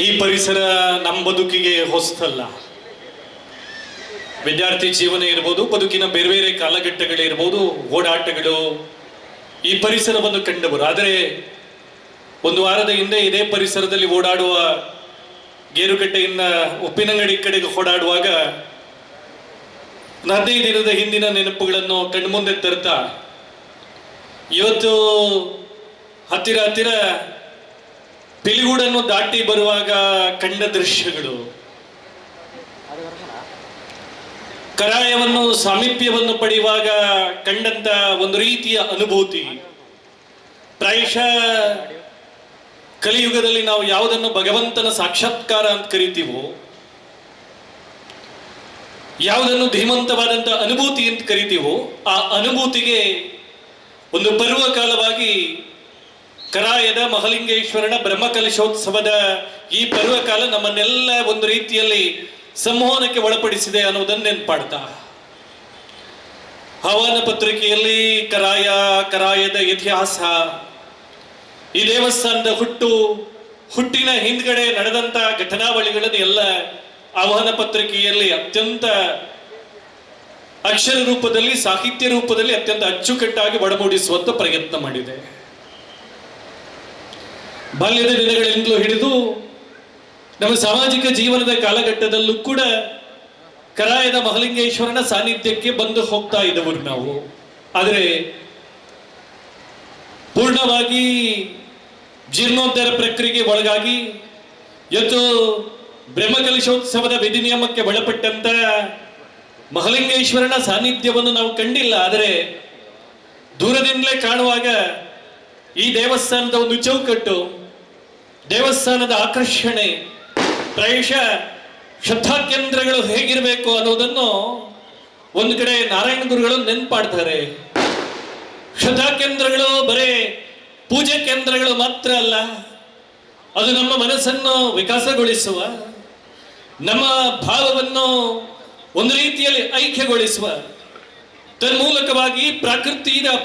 ಈ ಪರಿಸರ ನಮ್ಮ ಬದುಕಿಗೆ ಹೊಸತಲ್ಲ. ವಿದ್ಯಾರ್ಥಿ ಜೀವನ ಇರ್ಬೋದು, ಬದುಕಿನ ಬೇರೆ ಬೇರೆ ಕಾಲಘಟ್ಟಗಳಿರ್ಬೋದು, ಓಡಾಟಗಳು ಈ ಪರಿಸರವನ್ನು ಕಂಡವರು. ಆದರೆ ಒಂದು ವಾರದ ಹಿಂದೆ ಇದೇ ಪರಿಸರದಲ್ಲಿ ಓಡಾಡುವ ಗೇರುಕಟ್ಟೆಯಿಂದ ಉಪ್ಪಿನಂಗಡಿ ಕಡೆಗೆ ಓಡಾಡುವಾಗ 15 ದಿನದ ಹಿಂದಿನ ನೆನಪುಗಳನ್ನು ಕಣ್ಮುಂದೆ ತರ್ತಾ ಇವತ್ತು ಹತ್ತಿರ ಹತ್ತಿರ ಪಿಲಿಗೂಡನ್ನು ದಾಟಿ ಬರುವಾಗ ಕಂಡ ದೃಶ್ಯಗಳು, ಕರಾಯವನ್ನು ಸಾಮೀಪ್ಯವನ್ನು ಪಡೆಯುವಾಗ ಕಂಡಂತ ಒಂದು ರೀತಿಯ ಅನುಭೂತಿ. ಪ್ರಾಯಶಃ ಕಲಿಯುಗದಲ್ಲಿ ನಾವು ಯಾವುದನ್ನು ಭಗವಂತನ ಸಾಕ್ಷಾತ್ಕಾರ ಅಂತ ಕರಿತೀವೋ, ಯಾವುದನ್ನು ಧೀಮಂತವಾದಂಥ ಅನುಭೂತಿ ಅಂತ ಕರಿತೀವೋ, ಆ ಅನುಭೂತಿಗೆ ಒಂದು ಪರ್ವಕಾಲವಾಗಿ ಕರಾಯದ ಮಹಲಿಂಗೇಶ್ವರನ ಬ್ರಹ್ಮಕಲಶೋತ್ಸವದ ಈ ಪರ್ವಕಾಲ ನಮ್ಮನ್ನೆಲ್ಲ ಒಂದು ರೀತಿಯಲ್ಲಿ ಸಂಮೋಹನಕ್ಕೆ ಒಳಪಡಿಸಿದೆ ಅನ್ನೋದನ್ನು ನೆನ್ಪಾಡ್ತಾ, ಆಹ್ವಾನ ಪತ್ರಿಕೆಯಲ್ಲಿ ಕರಾಯದ ಇತಿಹಾಸ, ಈ ದೇವಸ್ಥಾನದ ಹುಟ್ಟಿನ ಹಿಂದ್ಗಡೆ ನಡೆದಂತ ಘಟನಾವಳಿಗಳನ್ನು ಎಲ್ಲ ಆಹ್ವಾನ ಪತ್ರಿಕೆಯಲ್ಲಿ ಅತ್ಯಂತ ಅಕ್ಷರ ರೂಪದಲ್ಲಿ, ಸಾಹಿತ್ಯ ರೂಪದಲ್ಲಿ ಅತ್ಯಂತ ಅಚ್ಚುಕಟ್ಟಾಗಿ ಒಡಮೂಡಿಸುವಂತ ಪ್ರಯತ್ನ ಮಾಡಿದೆ. ಬಾಲ್ಯದ ದಿನಗಳಿಂದಲೂ ಹಿಡಿದು ನಮ್ಮ ಸಾಮಾಜಿಕ ಜೀವನದ ಕಾಲಘಟ್ಟದಲ್ಲೂ ಕೂಡ ಕರಾಯದ ಮಹಲಿಂಗೇಶ್ವರನ ಸಾನ್ನಿಧ್ಯಕ್ಕೆ ಬಂದು ಹೋಗ್ತಾ ಇದ್ದವರು ನಾವು. ಆದರೆ ಪೂರ್ಣವಾಗಿ ಜೀರ್ಣೋದ್ಧಾರ ಪ್ರಕ್ರಿಯೆಗೆ ಒಳಗಾಗಿ ಇವತ್ತು ಬ್ರಹ್ಮಕಲಶೋತ್ಸವದ ವಿಧಿ ನಿಯಮಕ್ಕೆ ಒಳಪಟ್ಟಂತ ಮಹಲಿಂಗೇಶ್ವರನ ಸಾನ್ನಿಧ್ಯವನ್ನು ನಾವು ಕಂಡಿಲ್ಲ. ಆದರೆ ದೂರದಿಂದಲೇ ಕಾಣುವಾಗ ಈ ದೇವಸ್ಥಾನದ ಒಂದು ಚೌಕಟ್ಟು, ದೇವಸ್ಥಾನದ ಆಕರ್ಷಣೆ, ಪ್ರಾಯಶಃ ಶ್ರದ್ಧಾ ಕೇಂದ್ರಗಳು ಹೇಗಿರಬೇಕು ಅನ್ನೋದನ್ನು ಒಂದು ಕಡೆ ನಾರಾಯಣ ಗುರುಗಳು ನೆನ್ಪಾಡ್ತಾರೆ. ಶ್ರದ್ಧಾ ಕೇಂದ್ರಗಳು ಬರೇ ಪೂಜೆ ಕೇಂದ್ರಗಳು ಮಾತ್ರ ಅಲ್ಲ, ಅದು ನಮ್ಮ ಮನಸ್ಸನ್ನು ವಿಕಾಸಗೊಳಿಸುವ, ನಮ್ಮ ಭಾವವನ್ನು ಒಂದು ರೀತಿಯಲ್ಲಿ ಐಕ್ಯಗೊಳಿಸುವ, ತನ್ಮೂಲಕವಾಗಿ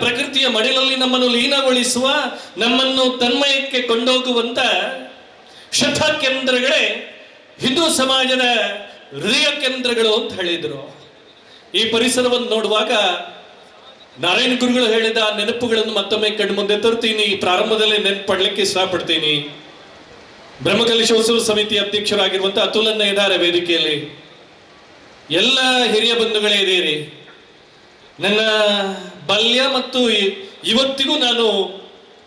ಪ್ರಕೃತಿಯ ಮಡಿಲಲ್ಲಿ ನಮ್ಮನ್ನು ಲೀನಗೊಳಿಸುವ, ನಮ್ಮನ್ನು ತನ್ಮಯಕ್ಕೆ ಕೊಂಡೋಗುವಂತ ಶ್ರದ್ಧಾ ಕೇಂದ್ರಗಳೇ ಹಿಂದೂ ಸಮಾಜದ ಹೃದಯ ಕೇಂದ್ರಗಳು ಅಂತ ಹೇಳಿದ್ರು. ಈ ಪರಿಸರವನ್ನು ನೋಡುವಾಗ ನಾರಾಯಣ ಗುರುಗಳು ಹೇಳಿದ ನೆನಪುಗಳನ್ನು ಮತ್ತೊಮ್ಮೆ ಕಣ್ಮುಂದೆ ತರ್ತೀನಿ. ಪ್ರಾರಂಭದಲ್ಲೇ ನೆನಪಡ್ಲಿಕ್ಕೆ ಇಷ್ಟಪಡ್ತೀನಿ. ಬ್ರಹ್ಮಕಲಶೋತ್ಸವ ಸಮಿತಿ ಅಧ್ಯಕ್ಷರಾಗಿರುವಂತ ಅತುಲನ್ನ ಇದ್ದಾರೆ ವೇದಿಕೆಯಲ್ಲಿ. ಎಲ್ಲ ಹಿರಿಯ ಬಂಧುಗಳೇ ಇದ್ದೀರಿ. ನನ್ನ ಬಾಲ್ಯ ಮತ್ತು ಇವತ್ತಿಗೂ ನಾನು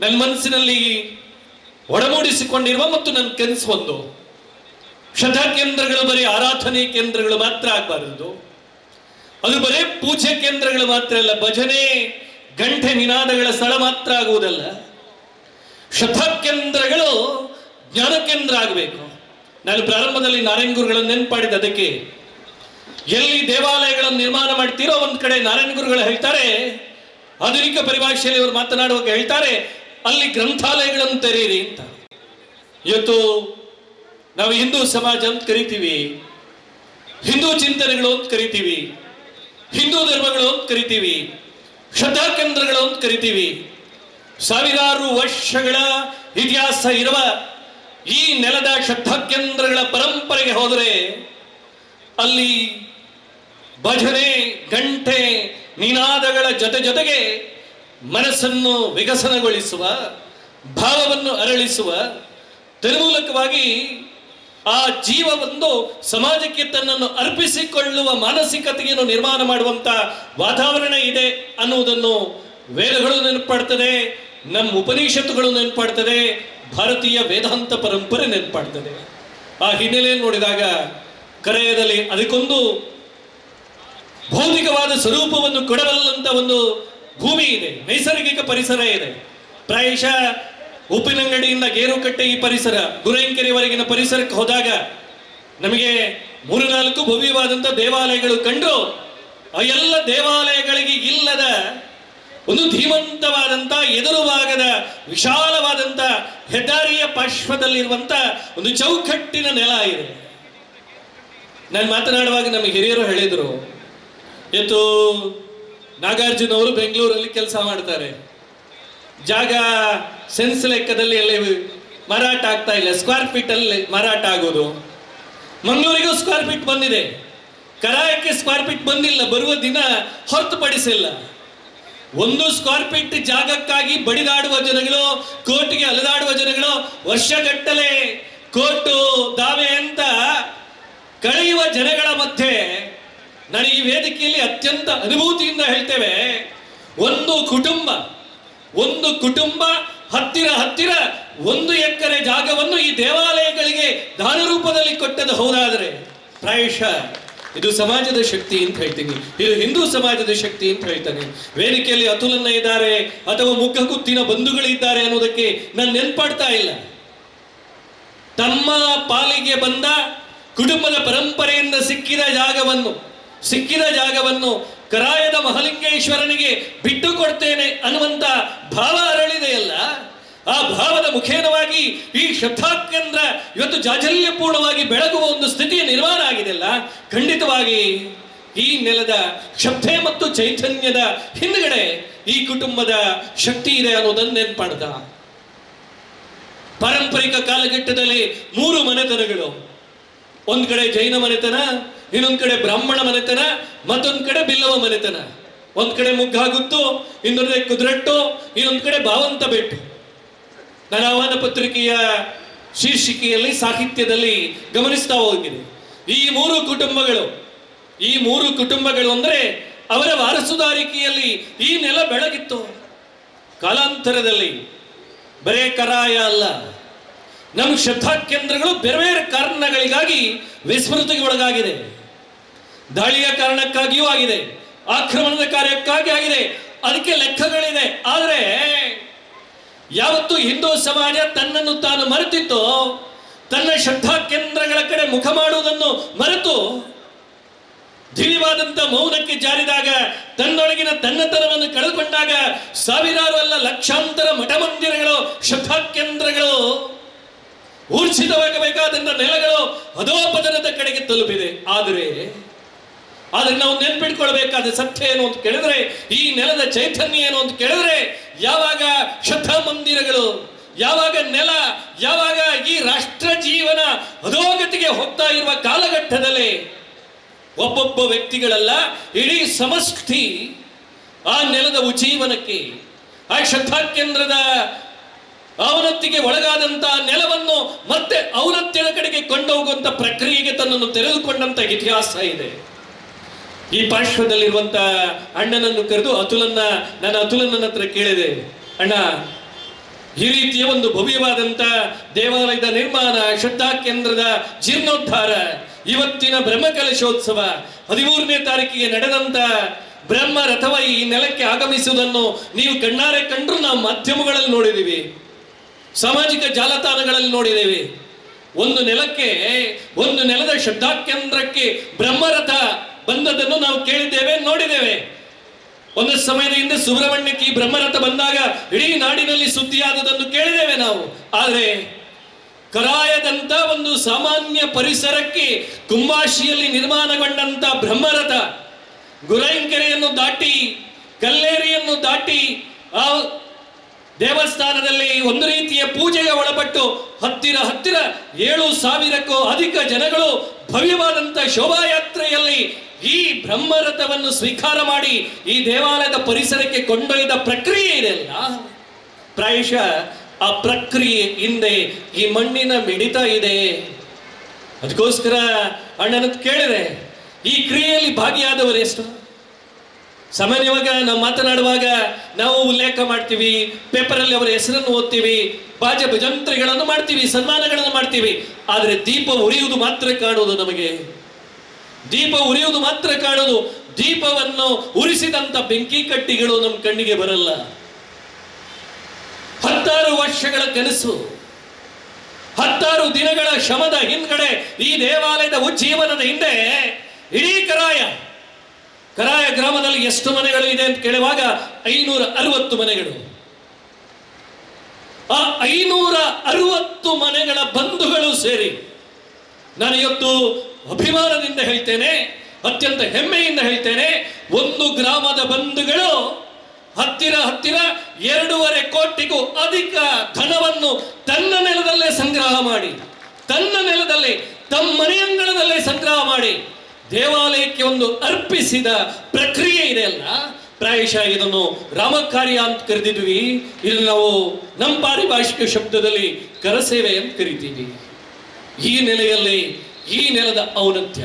ನನ್ನ ಮನಸ್ಸಿನಲ್ಲಿ ಒಡಮೂಡಿಸಿಕೊಂಡಿರುವ ಮತ್ತು ನನ್ನ ಕನಸು ಒಂದು, ಶ್ರದ್ಧಾ ಕೇಂದ್ರಗಳು ಬರೀ ಆರಾಧನೆ ಕೇಂದ್ರಗಳು ಮಾತ್ರ ಆಗಬಾರದು. ಅದು ಬರೇ ಪೂಜೆ ಕೇಂದ್ರಗಳು ಮಾತ್ರ ಅಲ್ಲ, ಭಜನೆ ಗಂಟೆ ನಿನಾದಗಳ ಸ್ಥಳ ಮಾತ್ರ ಆಗುವುದಲ್ಲ. ಶ್ರದ್ಧಾ ಕೇಂದ್ರಗಳು ಜ್ಞಾನ ಕೇಂದ್ರ ಆಗಬೇಕು. ನಾನು ಪ್ರಾರಂಭದಲ್ಲಿ ನಾರಾಯಣ ಗುರುಗಳನ್ನು ನೆನಪಾಡಿದ ಅದಕ್ಕೆ. ಎಲ್ಲಿ ದೇವಾಲಯಗಳನ್ನು ನಿರ್ಮಾಣ ಮಾಡ್ತೀರೋ ಒಂದ್ ಕಡೆ ನಾರಾಯಣ ಗುರುಗಳು ಹೇಳ್ತಾರೆ, ಆಧುನಿಕ ಪರಿಭಾಷೆಯಲ್ಲಿ ಅವರು ಮಾತನಾಡುವಾಗ ಹೇಳ್ತಾರೆ, ಅಲ್ಲಿ ಗ್ರಂಥಾಲಯಗಳನ್ನು ತೆರೆಯಿರಿ ಅಂತ. ಇವತ್ತು ನಾವು ಹಿಂದೂ ಸಮಾಜ ಅಂತ ಕರಿತೀವಿ, ಹಿಂದೂ ಚಿಂತನೆಗಳು ಅಂತ ಕರಿತೀವಿ, ಹಿಂದೂ ಧರ್ಮಗಳು ಅಂತ ಕರಿತೀವಿ, ಶ್ರದ್ಧಾ ಕೇಂದ್ರಗಳು ಅಂತ ಕರಿತೀವಿ. ಸಾವಿರಾರು ವರ್ಷಗಳ ಇತಿಹಾಸ ಇರುವ ಈ ನೆಲದ ಶ್ರದ್ಧಾ ಕೇಂದ್ರಗಳ ಪರಂಪರೆಗೆ ಹೋದರೆ ಅಲ್ಲಿ ಭಜನೆ ಗಂಟೆ ನಿನಾದಗಳ ಜೊತೆಗೆ ಮನಸ್ಸನ್ನು ವಿಕಸನಗೊಳಿಸುವ, ಭಾವವನ್ನು ಅರಳಿಸುವ, ತನ್ಮೂಲಕವಾಗಿ ಆ ಜೀವವೊಂದು ಸಮಾಜಕ್ಕೆ ತನ್ನನ್ನು ಅರ್ಪಿಸಿಕೊಳ್ಳುವ ಮಾನಸಿಕತೆಯನ್ನು ನಿರ್ಮಾಣ ಮಾಡುವಂತ ವಾತಾವರಣ ಇದೆ ಅನ್ನುವುದನ್ನು ವೇದಗಳು ನೆನಪಾಡ್ತದೆ, ನಮ್ಮ ಉಪನಿಷತ್ತುಗಳು ನೆನಪಾಡ್ತದೆ, ಭಾರತೀಯ ವೇದಾಂತ ಪರಂಪರೆ ನೆನಪಾಡ್ತದೆ. ಆ ಹಿನ್ನೆಲೆಯಲ್ಲಿ ನೋಡಿದಾಗ ಕರಾಯದಲ್ಲಿ ಅದಕ್ಕೊಂದು ಭೌತಿಕವಾದ ಸ್ವರೂಪವನ್ನು ಕೊಡಬಲ್ಲಂತ ಒಂದು ಭೂಮಿ ಇದೆ, ನೈಸರ್ಗಿಕ ಪರಿಸರ ಇದೆ. ಪ್ರಾಯಶಃ ಉಪ್ಪಿನಂಗಡಿಯಿಂದ ಗೇರುಕಟ್ಟೆ ಈ ಪರಿಸರ, ಗುರೈಂಕೆರೆವರೆಗಿನ ಪರಿಸರಕ್ಕೆ ಹೋದಾಗ ನಮಗೆ 3-4 ಭವ್ಯವಾದಂಥ ದೇವಾಲಯಗಳು ಕಂಡು, ಆ ಎಲ್ಲ ದೇವಾಲಯಗಳಿಗೆ ಇಲ್ಲದ ಒಂದು ಧೀಮಂತವಾದಂಥ ಎದುರು ಭಾಗದ ವಿಶಾಲವಾದಂಥ ಹೆದ್ದಾರಿಯ ಪಾರ್ಶ್ವದಲ್ಲಿರುವಂಥ ಒಂದು ಚೌಕಟ್ಟಿನ ನೆಲ ಇದೆ. ನಾನು ಮಾತನಾಡುವಾಗ ನಮ್ಮ ಹಿರಿಯರು ಹೇಳಿದರು, ಇವತ್ತು ನಾಗಾರ್ಜುನ ಅವರು ಬೆಂಗಳೂರಲ್ಲಿ ಕೆಲಸ ಮಾಡ್ತಾರೆ, ಜಾಗ ಸೆನ್ಸ್ ಲೆಕ್ಕದಲ್ಲಿ ಎಲ್ಲ ಮಾರಾಟ ಆಗ್ತಾ ಇಲ್ಲ, ಸ್ಕ್ವೇರ್ ಫೀಟ್ ಅಲ್ಲಿ ಮಾರಾಟ ಆಗೋದು. ಮಂಗಳೂರಿಗೂ ಸ್ಕ್ವೇರ್ ಫೀಟ್ ಬಂದಿದೆ, ಕರಾಯಕ್ಕೆ ಸ್ಕ್ವೇರ್ ಫೀಟ್ ಬಂದಿಲ್ಲ, ಬರುವ ದಿನ ಹೊರತುಪಡಿಸಿಲ್ಲ. ಒಂದು ಸ್ಕ್ವೇರ್ ಫೀಟ್ ಜಾಗಕ್ಕಾಗಿ ಬಡಿದಾಡುವ ಜನಗಳು, ಕೋರ್ಟ್ಗೆ ಅಲೆದಾಡುವ ಜನಗಳು, ವರ್ಷಗಟ್ಟಲೆ ಕೋರ್ಟು ದಾವೆ ಅಂತ ಕಳೆಯುವ ಜನಗಳ ಮಧ್ಯೆ ನಾನು ಈ ವೇದಿಕೆಯಲ್ಲಿ ಅತ್ಯಂತ ಅನುಭೂತಿಯಿಂದ ಹೇಳ್ತೇವೆ, ಒಂದು ಕುಟುಂಬ ಹತ್ತಿರ 1 ಎಕರೆ ಜಾಗವನ್ನು ಈ ದೇವಾಲಯಗಳಿಗೆ ದಾನ ರೂಪದಲ್ಲಿ ಕೊಟ್ಟದ್ದು ಹೌದಾದರೆ ಪ್ರಾಯಶಃ ಇದು ಸಮಾಜದ ಶಕ್ತಿ ಅಂತ ಹೇಳ್ತೀನಿ, ಇದು ಹಿಂದೂ ಸಮಾಜದ ಶಕ್ತಿ ಅಂತ ಹೇಳ್ತಾನೆ. ವೇದಿಕೆಯಲ್ಲಿ ಅತುಲನ್ನ ಇದ್ದಾರೆ ಅಥವಾ ಮುಖಗುತ್ತಿನ ಬಂಧುಗಳಿದ್ದಾರೆ ಅನ್ನೋದಕ್ಕೆ ನಾನು ನೆನ್ಪಾಡ್ತಾ ಇಲ್ಲ. ತಮ್ಮ ಪಾಲಿಗೆ ಬಂದ ಕುಟುಂಬದ ಪರಂಪರೆಯಿಂದ ಸಿಕ್ಕಿದ ಜಾಗವನ್ನು ಕರಾಯದ ಮಹಾಲಿಂಗೇಶ್ವರನಿಗೆ ಬಿಟ್ಟು ಕೊಡ್ತೇನೆ ಅನ್ನುವಂತ ಭಾವ ಅರಳಿದೆಯಲ್ಲ, ಆ ಭಾವದ ಮುಖೇನವಾಗಿ ಈ ಶ್ರದ್ಧಾಕೇಂದ್ರ ಇವತ್ತು ಜಾಜಲ್ಯಪೂರ್ಣವಾಗಿ ಬೆಳಗುವ ಒಂದು ಸ್ಥಿತಿಯ ನಿರ್ಮಾಣ ಆಗಿದೆಯಲ್ಲ, ಖಂಡಿತವಾಗಿ ಈ ನೆಲದ ಶ್ರದ್ಧೆ ಮತ್ತು ಚೈತನ್ಯದ ಹಿಂದುಗಡೆ ಈ ಕುಟುಂಬದ ಶಕ್ತಿ ಇದೆ ಅನ್ನೋದನ್ನು ನೆನ್ಪಾಡ್ದ. ಪಾರಂಪರಿಕ ಕಾಲಘಟ್ಟದಲ್ಲಿ 3 ಮನೆತನಗಳು, ಒಂದ್ ಕಡೆ ಜೈನ ಮನೆತನ, ಇನ್ನೊಂದ್ ಕಡೆ ಬ್ರಾಹ್ಮಣ ಮನೆತನ, ಮತ್ತೊಂದ್ ಕಡೆ ಬಿಲ್ಲವ ಮನೆತನ. ಒಂದ್ ಕಡೆ ಮುಗ್ಗಾಗುತ್ತು, ಇನ್ನೊಂದ್ ಕಡೆ ಕುದುರಟ್ಟು, ಇನ್ನೊಂದ್ ಕಡೆ ಭಾವಂತ ಬೆಟ್ಟು. ನಾನು ಆಹ್ವಾನ ಪತ್ರಿಕೆಯ ಶೀರ್ಷಿಕೆಯಲ್ಲಿ ಸಾಹಿತ್ಯದಲ್ಲಿ ಗಮನಿಸ್ತಾ ಹೋಗಿದೆ. ಈ ಮೂರು ಕುಟುಂಬಗಳು ಅಂದ್ರೆ ಅವರ ವಾರಸುದಾರಿಕೆಯಲ್ಲಿ ಈ ನೆಲ ಬೆಳಗಿತ್ತು. ಕಾಲಾಂತರದಲ್ಲಿ ಬರೇ ಕರಾಯ ಅಲ್ಲ, ನಮ್ಮ ಶ್ರದ್ಧಾ ಕೇಂದ್ರಗಳು ಬೇರೆ ಬೇರೆ ಕಾರಣಗಳಿಗಾಗಿ ವಿಸ್ಮೃತಿಗೆ ಒಳಗಾಗಿದೆ. ದಾಳಿಯ ಕಾರಣಕ್ಕಾಗಿಯೂ ಆಗಿದೆ, ಆಕ್ರಮಣದ ಕಾರ್ಯಕ್ಕಾಗಿ ಆಗಿದೆ, ಅದಕ್ಕೆ ಲೆಕ್ಕಗಳಿದೆ. ಆದರೆ ಯಾವತ್ತು ಹಿಂದೂ ಸಮಾಜ ತನ್ನನ್ನು ತಾನು ಮರೆತಿತ್ತೋ, ತನ್ನ ಶ್ರದ್ಧಾ ಕೇಂದ್ರಗಳ ಕಡೆ ಮುಖ ಮಾಡುವುದನ್ನು ಮರೆತು ದಿವ್ಯವಾದಂತ ಮೌನಕ್ಕೆ ಜಾರಿದಾಗ, ತನ್ನೊಳಗಿನ ತನ್ನತನವನ್ನು ಕಳೆದುಕೊಂಡಾಗ, ಸಾವಿರಾರು ಅಲ್ಲ ಲಕ್ಷಾಂತರ ಮಠ ಮಂದಿರಗಳು, ಶ್ರದ್ಧಾ ಕೇಂದ್ರಗಳು, ಊರ್ಜಿತವಾಗಬೇಕಾದಂತ ನೆಲಗಳು ಅಧೋಪತನದ ಕಡೆಗೆ ತಲುಪಿದೆ. ಆದರೆ ನಾವು ನೆನ್ಪಿಟ್ಕೊಳ್ಬೇಕಾದ ಸತ್ಯ ಏನು ಅಂತ ಕೇಳಿದ್ರೆ, ಈ ನೆಲದ ಚೈತನ್ಯ ಏನು ಅಂತ ಕೇಳಿದ್ರೆ, ಯಾವಾಗ ಶ್ರದ್ಧಾ ಮಂದಿರಗಳು, ಯಾವಾಗ ನೆಲ, ಯಾವಾಗ ಈ ರಾಷ್ಟ್ರ ಜೀವನ ಅಧೋಗತಿಗೆ ಹೋಗ್ತಾ ಇರುವ ಕಾಲಘಟ್ಟದಲ್ಲಿ ಒಬ್ಬೊಬ್ಬ ವ್ಯಕ್ತಿಗಳಲ್ಲ, ಇಡೀ ಸಮಷ್ಟಿ ಆ ನೆಲದ ಉಜ್ಜೀವನಕ್ಕೆ, ಆ ಶ್ರದ್ಧಾ ಕೇಂದ್ರದ ಅವನತಿಗೆ ಒಳಗಾದಂತ ನೆಲವನ್ನು ಮತ್ತೆ ಔನ್ನತ್ಯದ ಕಡೆಗೆ ಕೊಂಡೋಗುವಂತ ಪ್ರಕ್ರಿಯೆಗೆ ತನ್ನನ್ನು ತೆರೆದುಕೊಂಡಂತ ಇತಿಹಾಸ ಇದೆ. ಈ ಪಾರ್ಶ್ವದಲ್ಲಿರುವಂತ ಅಣ್ಣನನ್ನು ಕರೆದು ನಾನು ಅತುಲನ್ನ ಹತ್ರ ಕೇಳಿದೆ, ಅಣ್ಣ, ಈ ರೀತಿಯ ಒಂದು ಭವ್ಯವಾದಂತ ದೇವಾಲಯದ ನಿರ್ಮಾಣ, ಶ್ರದ್ಧಾ ಕೇಂದ್ರದ ಜೀರ್ಣೋದ್ಧಾರ, ಇವತ್ತಿನ ಬ್ರಹ್ಮಕಲಶೋತ್ಸವ, 13ನೇ ತಾರೀಕಿಗೆ ನಡೆದಂತ ಬ್ರಹ್ಮ ರಥವ ಈ ನೆಲಕ್ಕೆ ಆಗಮಿಸುವುದನ್ನು ನೀವು ಕಣ್ಣಾರೆ ಕಂಡ್ರು ನಾವು ಮಾಧ್ಯಮಗಳಲ್ಲಿ ನೋಡಿದೀವಿ, ಸಾಮಾಜಿಕ ಜಾಲತಾಣಗಳಲ್ಲಿ ನೋಡಿದ್ದೇವೆ. ಒಂದು ನೆಲದ ಶ್ರದ್ಧಾ ಕೇಂದ್ರಕ್ಕೆ ಬ್ರಹ್ಮರಥ ಬಂದದನ್ನು ನಾವು ಕೇಳಿದ್ದೇವೆ, ನೋಡಿದ್ದೇವೆ. ಒಂದು ಸಮಯದ ಹಿಂದೆ ಸುಬ್ರಹ್ಮಣ್ಯಕ್ಕೆ ಈ ಬ್ರಹ್ಮರಥ ಬಂದಾಗ ಇಡೀ ನಾಡಿನಲ್ಲಿ ಸುದ್ದಿಯಾದದನ್ನು ಕೇಳಿದ್ದೇವೆ ನಾವು. ಆದರೆ ಕರಾಯದಂತ ಒಂದು ಸಾಮಾನ್ಯ ಪರಿಸರಕ್ಕೆ ಕುಂಬಾಶಿಯಲ್ಲಿ ನಿರ್ಮಾಣಗೊಂಡಂತ ಬ್ರಹ್ಮರಥ ಗುರೈಂಕೆರೆಯನ್ನು ದಾಟಿ, ಕಲ್ಲೇರಿಯನ್ನು ದಾಟಿ, ಆ ದೇವಸ್ಥಾನದಲ್ಲಿ ಒಂದು ರೀತಿಯ ಪೂಜೆಗೆ ಒಳಪಟ್ಟು ಹತ್ತಿರ 7,000ಕ್ಕೂ ಅಧಿಕ ಜನಗಳು ಭವ್ಯವಾದಂತ ಶೋಭಾಯಾತ್ರೆಯಲ್ಲಿ ಈ ಬ್ರಹ್ಮರಥವನ್ನು ಸ್ವೀಕಾರ ಮಾಡಿ ಈ ದೇವಾಲಯದ ಪರಿಸರಕ್ಕೆ ಕೊಂಡೊಯ್ದ ಪ್ರಕ್ರಿಯೆ ಇದೆಯಲ್ಲ, ಪ್ರಾಯಶಃ ಆ ಪ್ರಕ್ರಿಯೆ ಹಿಂದೆ ಈ ಮಣ್ಣಿನ ಮಿಡಿತ ಇದೆ. ಅದಕ್ಕೋಸ್ಕರ ಅಣ್ಣನ ಕೇಳಿದೆ, ಈ ಕ್ರಿಯೆಯಲ್ಲಿ ಭಾಗಿಯಾದವರು ಎಷ್ಟು? ಸಾಮಾನ್ಯವಾಗ ನಾವು ಮಾತನಾಡುವಾಗ ನಾವು ಉಲ್ಲೇಖ ಮಾಡ್ತೀವಿ, ಪೇಪರಲ್ಲಿ ಅವರ ಹೆಸರನ್ನು ಓದ್ತೀವಿ, ಬಾಜೆ ಭಜಂತ್ರಿಗಳನ್ನು ಮಾಡ್ತೀವಿ, ಸನ್ಮಾನಗಳನ್ನು ಮಾಡ್ತೀವಿ. ಆದರೆ ದೀಪ ಉರಿಯುವುದು ಮಾತ್ರ ಕಾಣುವುದು ನಮಗೆ, ದೀಪ ಉರಿಯುವುದು ಮಾತ್ರ ಕಾಣುವುದು. ದೀಪವನ್ನು ಉರಿಸಿದಂತ ಬೆಂಕಿ ಕಟ್ಟಿಗಳು ನಮ್ಮ ಕಣ್ಣಿಗೆ ಬರಲ್ಲ. 16 ವರ್ಷಗಳ ಕನಸು, 16 ದಿನಗಳ ಶ್ರಮದ ಹಿಂದ್ಗಡೆ, ಈ ದೇವಾಲಯದ ಉಜ್ಜೀವನದ ಹಿಂದೆ ಇಡೀ ಕರಾಯ ಗ್ರಾಮದಲ್ಲಿ ಎಷ್ಟು ಮನೆಗಳು ಇದೆ ಅಂತ ಕೇಳುವಾಗ 560 ಮನೆಗಳು. ಆ 560 ಮನೆಗಳ ಬಂಧುಗಳು ಸೇರಿ, ನಾನು ಇವತ್ತು ಅಭಿಮಾನದಿಂದ ಹೇಳ್ತೇನೆ, ಅತ್ಯಂತ ಹೆಮ್ಮೆಯಿಂದ ಹೇಳ್ತೇನೆ, ಒಂದು ಗ್ರಾಮದ ಬಂಧುಗಳು ಹತ್ತಿರ 2.5 ಕೋಟಿಗೂ ಅಧಿಕ ಧನವನ್ನು ತನ್ನ ನೆಲದಲ್ಲೇ ಸಂಗ್ರಹ ಮಾಡಿ, ತನ್ನ ನೆಲದಲ್ಲೇ ತಮ್ಮ ಮನೆಯಂಗಳದಲ್ಲೇ ಸಂಗ್ರಹ ಮಾಡಿ ದೇವಾಲಯಕ್ಕೆ ಒಂದು ಅರ್ಪಿಸಿದ ಪ್ರಕ್ರಿಯೆ ಇದೆಯಲ್ಲ, ಪ್ರಾಯಶಃ ಇದನ್ನು ರಾಮಕಾರ್ಯ ಅಂತ ಕರೆದಿದ್ವಿ. ಇದನ್ನು ನಾವು ನಮ್ಮ ಪಾರಿಭಾಷಿಕ ಶಬ್ದದಲ್ಲಿ ಕರಸೇವೆ ಅಂತ ಕರಿತೀವಿ. ಈ ನೆಲೆಯಲ್ಲಿ ಈ ನೆಲದ ಔನ್ನತ್ಯ,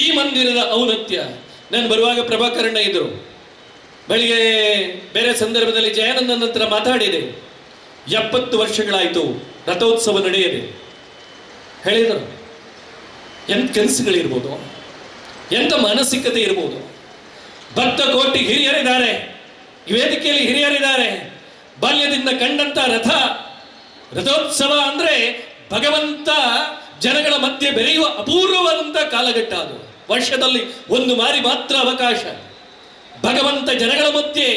ಈ ಮಂದಿರದ ಔನ್ನತ್ಯ. ನಾನು ಬರುವಾಗ ಪ್ರಭಾಕರಣ್ಣ ಇದ್ರು, ಬೆಳಿಗ್ಗೆ ಬೇರೆ ಸಂದರ್ಭದಲ್ಲಿ ಜಯಾನಂದನ ಹತ್ರ ಮಾತಾಡಿದೆ. 70 ವರ್ಷಗಳಾಯಿತು ರಥೋತ್ಸವ ನಡೆಯದೆ. ಹೇಳಿದರು, ಎಂತ ಕನಸುಗಳಿರ್ಬೋದು, ಎಂತ ಮಾನಸಿಕತೆ ಇರ್ಬೋದು. ಭಕ್ತ ಕೋಟಿ ಹಿರಿಯರಿದ್ದಾರೆ, ವೇದಿಕೆಯಲ್ಲಿ ಹಿರಿಯರಿದ್ದಾರೆ. ಬಾಲ್ಯದಿಂದ ಕಂಡಂತ ರಥೋತ್ಸವ ಅಂದ್ರೆ ಭಗವಂತ ಜನಗಳ ಮಧ್ಯೆ ಬೆರೆಯುವ ಅಪೂರ್ವವಾದಂತ ಕಾಲಘಟ್ಟ. ಅದು ವರ್ಷದಲ್ಲಿ ಒಂದು ಬಾರಿ ಮಾತ್ರ ಅವಕಾಶ. ಭಗವಂತ ಜನಗಳ ಮಧ್ಯೆ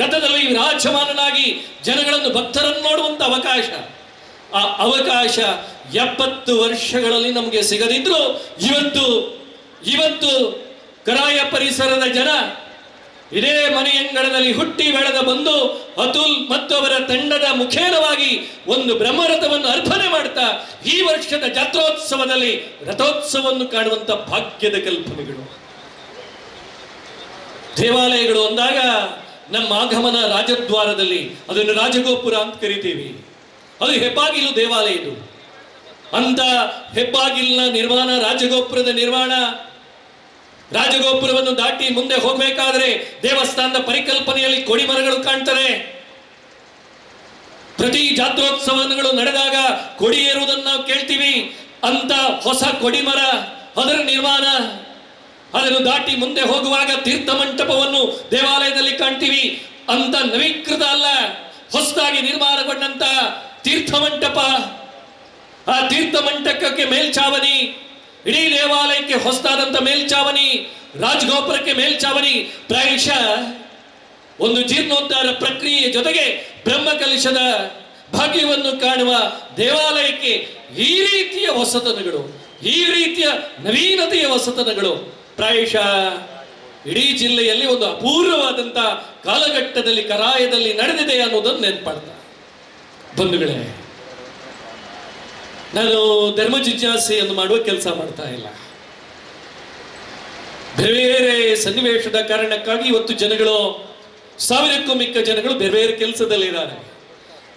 ರಥದಲ್ಲಿ ವಿರಾಜಮಾನನಾಗಿ ಜನಗಳನ್ನು ಭಕ್ತರನ್ನು ನೋಡುವಂತ ಅವಕಾಶ. ಆ ಅವಕಾಶ 70 ವರ್ಷಗಳಲ್ಲಿ ನಮಗೆ ಸಿಗದಿದ್ರು ಇವತ್ತು ಕರಾಯ ಪರಿಸರದ ಜನ ಇದೇ ಮನೆಯಂಗಳದಲ್ಲಿ ಹುಟ್ಟಿ ಬೆಳೆದ ಬಂದು ಅತುಲ್ ಮತ್ತು ಅವರ ತಂಡದ ಮುಖೇನವಾಗಿ ಒಂದು ಬ್ರಹ್ಮರಥವನ್ನು ಅರ್ಪಣೆ ಮಾಡ್ತಾ ಈ ವರ್ಷದ ಜಾತ್ರೋತ್ಸವದಲ್ಲಿ ರಥೋತ್ಸವವನ್ನು ಕಾಣುವಂತ ಭಾಗ್ಯದ ಕಲ್ಪನೆಗಳು. ದೇವಾಲಯಗಳು ಅಂದಾಗ ನಮ್ಮ ಆಗಮನ ರಾಜದ್ವಾರದಲ್ಲಿ, ಅದನ್ನು ರಾಜಗೋಪುರ ಅಂತ ಕರಿತೀವಿ. ಅದು ಹೆಬ್ಬಾಗಿಲು ದೇವಾಲಯ. ಇದು ಅಂತ ಹೆಬ್ಬಾಗಿಲಿನ ನಿರ್ಮಾಣ, ರಾಜಗೋಪುರದ ನಿರ್ಮಾಣ, ರಾಜಗೋಪುರವನ್ನು ದಾಟಿ ಮುಂದೆ ಹೋಗಬೇಕಾದ್ರೆ ದೇವಸ್ಥಾನದ ಪರಿಕಲ್ಪನೆಯಲ್ಲಿ ಕೊಡಿಮರಗಳು ಕಾಣ್ತಾರೆ. ಪ್ರತಿ ಜಾತ್ರೋತ್ಸವಗಳು ನಡೆದಾಗ ಕೊಡಿ ಏರುವುದನ್ನು ನಾವು ಕೇಳ್ತೀವಿ. ಅಂತ ಹೊಸ ಕೊಡಿಮರ, ಅದರ ನಿರ್ಮಾಣ, ಅದನ್ನು ದಾಟಿ ಮುಂದೆ ಹೋಗುವಾಗ ತೀರ್ಥ ಮಂಟಪವನ್ನು ದೇವಾಲಯದಲ್ಲಿ ಕಾಣ್ತೀವಿ. ಅಂತ ನವೀಕೃತ ಅಲ್ಲ, ಹೊಸದಾಗಿ ನಿರ್ಮಾಣಗೊಂಡಂತ ತೀರ್ಥ ಮಂಟಪ. ಆ ತೀರ್ಥ ಮಂಟಪಕ್ಕೆ ಮೇಲ್ಛಾವಣಿ, ಇಡೀ ದೇವಾಲಯಕ್ಕೆ ಹೊಸದಾದಂತ ಮೇಲ್ಛಾವಣಿ, ರಾಜಗೋಪುರಕ್ಕೆ ಮೇಲ್ಛಾವಣಿ. ಪ್ರಾಯಶಃ ಒಂದು ಜೀರ್ಣೋದ್ಧಾರ ಪ್ರಕ್ರಿಯೆ ಜೊತೆಗೆ ಬ್ರಹ್ಮಕಲಶದ ಭಾಗ್ಯವನ್ನು ಕಾಣುವ ದೇವಾಲಯಕ್ಕೆ ಈ ರೀತಿಯ ಹೊಸತನಗಳು, ಈ ರೀತಿಯ ನವೀನತೆಯ ಹೊಸತನಗಳು ಪ್ರಾಯಶಃ ಇಡೀ ಜಿಲ್ಲೆಯಲ್ಲಿ ಒಂದು ಅಪೂರ್ವವಾದಂತ ಕಾಲಘಟ್ಟದಲ್ಲಿ ಕರಾಯದಲ್ಲಿ ನಡೆದಿದೆ ಅನ್ನೋದನ್ನು ನೆನಪಾಡ್ತಾರೆ. ಬಂಧುಗಳೇ, ನಾನು ಧರ್ಮ ಜಿಜ್ಞಾಸೆಯನ್ನು ಮಾಡುವ ಕೆಲಸ ಮಾಡ್ತಾ ಇಲ್ಲ. ಬೇರೆ ಬೇರೆ ಸನ್ನಿವೇಶದ ಕಾರಣಕ್ಕಾಗಿ ಇವತ್ತು ಜನಗಳು, 1000ಕ್ಕೂ ಮಿಕ್ಕ ಜನಗಳು ಬೇರೆ ಬೇರೆ ಕೆಲಸದಲ್ಲಿದ್ದಾರೆ.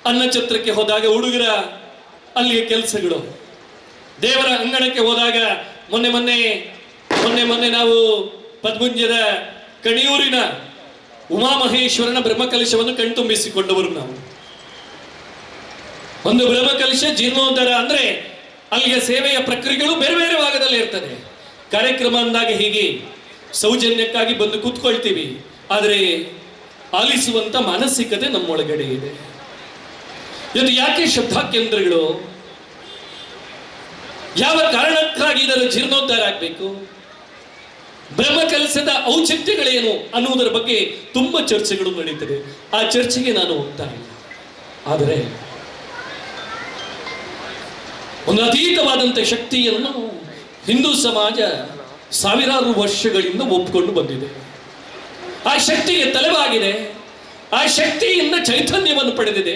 ಅನ್ನಛತ್ರಕ್ಕೆ ಹೋದಾಗ ಹುಡುಗರ ಅಲ್ಲಿಯ ಕೆಲಸಗಳು, ದೇವರ ಅಂಗಣಕ್ಕೆ ಹೋದಾಗ ಮೊನ್ನೆ ನಾವು ಪದ್ಮುಂಜದ ಕಣಿಯೂರಿನ ಉಮಾಮಹೇಶ್ವರನ ಬ್ರಹ್ಮಕಲಶವನ್ನು ಕಣ್ತುಂಬಿಸಿಕೊಂಡವರು ನಾವು. ಒಂದು ಬ್ರಹ್ಮಕಲಶ ಜೀರ್ಣೋದ್ಧಾರ ಅಂದ್ರೆ ಅಲ್ಲಿಯ ಸೇವೆಯ ಪ್ರಕ್ರಿಯೆಗಳು ಬೇರೆ ಬೇರೆ ಭಾಗದಲ್ಲಿ ಇರ್ತದೆ. ಕಾರ್ಯಕ್ರಮ ಅಂದಾಗ ಹೀಗೆ ಸೌಜನ್ಯಕ್ಕಾಗಿ ಬಂದು ಕೂತ್ಕೊಳ್ತೀವಿ, ಆದರೆ ಆಲಿಸುವಂತ ಮಾನಸಿಕತೆ ನಮ್ಮೊಳಗಡೆ ಇದೆ. ಇದು ಯಾಕೆ ಶ್ರದ್ಧಾ ಕೇಂದ್ರಗಳು, ಯಾವ ಕಾರಣಕ್ಕಾಗಿ ಇದರ ಜೀರ್ಣೋದ್ಧಾರ ಆಗಬೇಕು, ಬ್ರಹ್ಮಕಲಶದ ಔಚಿತ್ಯಗಳೇನು ಅನ್ನುವುದರ ಬಗ್ಗೆ ತುಂಬಾ ಚರ್ಚೆಗಳು ನಡೀತದೆ. ಆ ಚರ್ಚೆಗೆ ನಾನು ಹೋಗ್ತಾ ಇಲ್ಲ. ಆದರೆ ಒಂದು ಅತೀತವಾದಂಥ ಶಕ್ತಿಯನ್ನು ಹಿಂದೂ ಸಮಾಜ ಸಾವಿರಾರು ವರ್ಷಗಳಿಂದ ಒಪ್ಪಿಕೊಂಡು ಬಂದಿದೆ. ಆ ಶಕ್ತಿಗೆ ತಲೆಬಾಗಿದೆ. ಆ ಶಕ್ತಿಯಿಂದ ಚೈತನ್ಯವನ್ನು ಪಡೆದಿದೆ.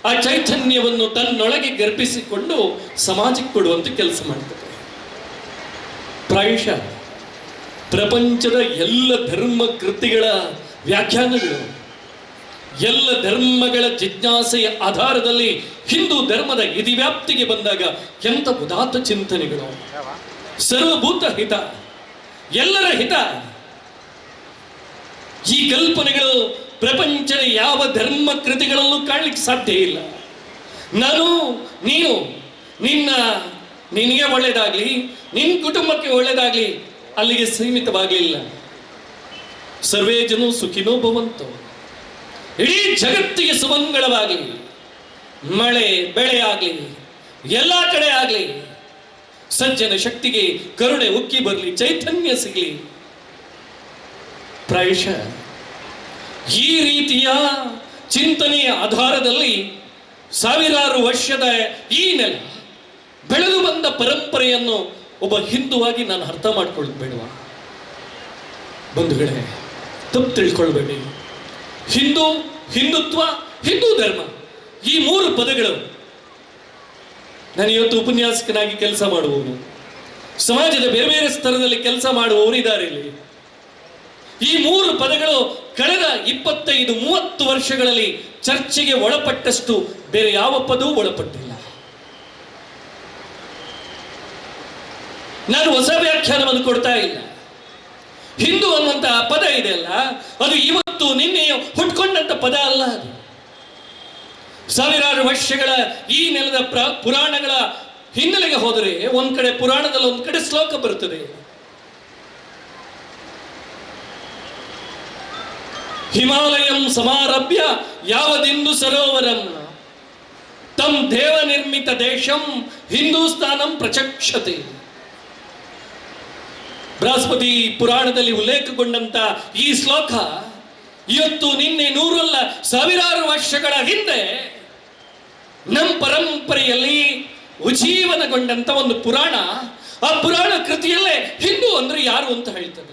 ಆ ಚೈತನ್ಯವನ್ನು ತನ್ನೊಳಗೆ ಗರ್ಭಿಸಿಕೊಂಡು ಸಮಾಜಕ್ಕೆ ಕೊಡುವಂತ ಕೆಲಸ ಮಾಡ್ತದೆ. ಪ್ರಾಯಶಃ ಪ್ರಪಂಚದ ಎಲ್ಲ ಧರ್ಮ ಕೃತಿಗಳ ವ್ಯಾಖ್ಯಾನಗಳು, ಎಲ್ಲ ಧರ್ಮಗಳ ಜಿಜ್ಞಾಸೆಯ ಆಧಾರದಲ್ಲಿ ಹಿಂದೂ ಧರ್ಮದ ಇತಿವ್ಯಾಪ್ತಿಗೆ ಬಂದಾಗ ಎಂಥ ಉದಾತ್ತ ಚಿಂತನೆಗಳು, ಸರ್ವಭೂತ ಹಿತ, ಎಲ್ಲರ ಹಿತ. ಈ ಕಲ್ಪನೆಗಳು ಪ್ರಪಂಚದ ಯಾವ ಧರ್ಮ ಕೃತಿಗಳಲ್ಲೂ ಕಾಣಲಿಕ್ಕೆ ಸಾಧ್ಯ ಇಲ್ಲ. ನಾನು ನೀನು ನಿನಗೆ ಒಳ್ಳೇದಾಗ್ಲಿ, ನಿನ್ನ ಕುಟುಂಬಕ್ಕೆ ಒಳ್ಳೇದಾಗ್ಲಿ ಅಲ್ಲಿಗೆ ಸೀಮಿತವಾಗಲಿಲ್ಲ. ಸರ್ವೇ ಜನ ಸುಖಿನೋ ಭವಂತು, ಇಡೀ ಜಗತ್ತಿಗೆ ಸುಮಂಗಳವಾಗಲಿ, ಮಳೆ ಬೆಳೆ ಆಗಲಿ, ಎಲ್ಲ ಕಡೆ ಆಗಲಿ, ಸಜ್ಜನ ಶಕ್ತಿಗೆ ಕರುಣೆ ಉಕ್ಕಿ ಬರಲಿ, ಚೈತನ್ಯ ಸಿಗಲಿ. ಪ್ರಾಯಶಃ ಈ ರೀತಿಯ ಚಿಂತನೆಯ ಆಧಾರದಲ್ಲಿ ಸಾವಿರಾರು ವರ್ಷದ ಈ ನೆಲ ಬೆಳೆದು ಬಂದ ಪರಂಪರೆಯನ್ನು ಒಬ್ಬ ಹಿಂದುವಾಗಿ ನಾನು ಅರ್ಥ ಮಾಡ್ಕೊಳ್ಳೋದು ಬೇಡವಾ? ಬಂಧುಗಳೇ, ತಪ್ಪು ತಿಳ್ಕೊಳ್ಬೇಡಿ. ಹಿಂದೂ, ಹಿಂದುತ್ವ, ಹಿಂದೂ ಧರ್ಮ, ಈ ಮೂರು ಪದಗಳು. ನಾನು ಇವತ್ತು ಉಪನ್ಯಾಸಕನಾಗಿ ಕೆಲಸ ಮಾಡುವವನು, ಸಮಾಜದ ಬೇರೆ ಬೇರೆ ಸ್ತರದಲ್ಲಿ ಕೆಲಸ ಮಾಡುವವರು ಇದ್ದಾರೆ ಇಲ್ಲಿ. ಈ ಮೂರು ಪದಗಳು ಕಳೆದ 25-30 ವರ್ಷಗಳಲ್ಲಿ ಚರ್ಚೆಗೆ ಒಳಪಟ್ಟಷ್ಟು ಬೇರೆ ಯಾವ ಪದವೂ ಒಳಪಟ್ಟಿಲ್ಲ. ನಾನು ಹೊಸ ವ್ಯಾಖ್ಯಾನವನ್ನು ಕೊಡ್ತಾ ಇಲ್ಲ. ಹಿಂದೂ ಅನ್ನುವಂತಹ ಪದ ಇದೆಯಲ್ಲ, ಅದು ಇವತ್ತು ನಿನ್ನೆ ಹುಟ್ಕೊಂಡಂತ ಪದ ಅಲ್ಲ. ಅದು ಸಾವಿರಾರು ವರ್ಷಗಳ ಈ ನೆಲದ ಪುರಾಣಗಳ ಹಿನ್ನೆಲೆಗೆ ಹೋದರೆ ಒಂದ್ ಕಡೆ ಪುರಾಣದಲ್ಲಿ ಒಂದ್ ಕಡೆ ಶ್ಲೋಕ ಬರುತ್ತದೆ. ಹಿಮಾಲಯಂ ಸಮಾರಭ್ಯ ಯಾವದಿಂದು ಸರೋವರಂ ತಂ ದೇವ ನಿರ್ಮಿತ ದೇಶಂ ಹಿಂದೂಸ್ತಾನಂ ಪ್ರಚಕ್ಷತೆ. ಬೃಹಸ್ಪತಿ ಪುರಾಣದಲ್ಲಿ ಉಲ್ಲೇಖಗೊಂಡಂತ ಈ ಶ್ಲೋಕ ಇವತ್ತು ನಿನ್ನೆ 100 ಅಲ್ಲ, ಸಾವಿರಾರು ವರ್ಷಗಳ ಹಿಂದೆ ನಮ್ಮ ಪರಂಪರೆಯಲ್ಲಿ ಉಜ್ಜೀವನಗೊಂಡಂತ ಒಂದು ಪುರಾಣ. ಆ ಪುರಾಣ ಕೃತಿಯಲ್ಲೇ ಹಿಂದೂ ಅಂದ್ರೆ ಯಾರು ಅಂತ ಹೇಳ್ತದೆ.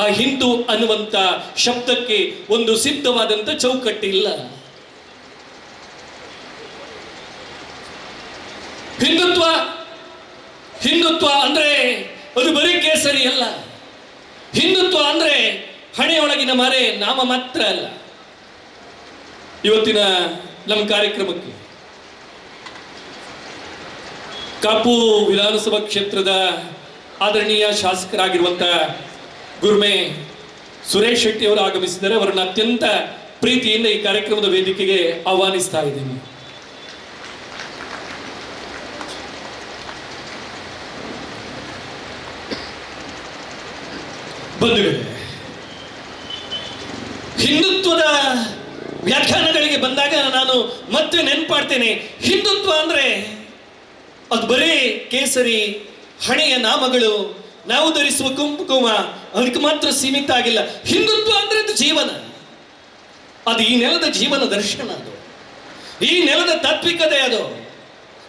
ಆ ಹಿಂದೂ ಅನ್ನುವಂತ ಶಬ್ದಕ್ಕೆ ಒಂದು ಸಿದ್ಧವಾದಂತ ಚೌಕಟ್ಟಿಲ್ಲ. ಹಿಂದುತ್ವ ಅಂದ್ರೆ ಅದು ಬರೀ ಕೇಸರಿ ಅಲ್ಲ. ಹಿಂದುತ್ವ ಅಂದ್ರೆ ಹಣೆಯೊಳಗಿನ ಮರೆ ನಾಮ ಮಾತ್ರ ಅಲ್ಲ. ಇವತ್ತಿನ ನಮ್ಮ ಕಾರ್ಯಕ್ರಮಕ್ಕೆ ಕಾಪು ವಿಧಾನಸಭಾ ಕ್ಷೇತ್ರದ ಆದರಣೀಯ ಶಾಸಕರಾಗಿರುವಂತಹ ಗುರುಮೆ ಸುರೇಶ್ ಶೆಟ್ಟಿ ಅವರು ಆಗಮಿಸಿದ್ದಾರೆ. ಅವರನ್ನು ಅತ್ಯಂತ ಪ್ರೀತಿಯಿಂದ ಈ ಕಾರ್ಯಕ್ರಮದ ವೇದಿಕೆಗೆ ಆಹ್ವಾನಿಸ್ತಾ ಇದ್ದೀನಿ. ಬಂಧುಗಳೇ, ಹಿಂದುತ್ವದ ವ್ಯಾಖ್ಯಾನಗಳಿಗೆ ಬಂದಾಗ ನಾನು ಮತ್ತೆ ನೆನಪಾಡ್ತೇನೆ. ಹಿಂದುತ್ವ ಅಂದ್ರೆ ಅದು ಬರೀ ಕೇಸರಿ, ಹಣೆಯ ನಾಮಗಳು, ನಾವು ಧರಿಸುವ ಕುಂಕುಮ, ಅದಕ್ಕೆ ಮಾತ್ರ ಸೀಮಿತ ಆಗಿಲ್ಲ. ಹಿಂದುತ್ವ ಅಂದ್ರೆ ಅದು ಜೀವನ, ಅದು ಈ ನೆಲದ ಜೀವನ ದರ್ಶನ, ಅದು ಈ ನೆಲದ ತಾತ್ವಿಕತೆ. ಅದು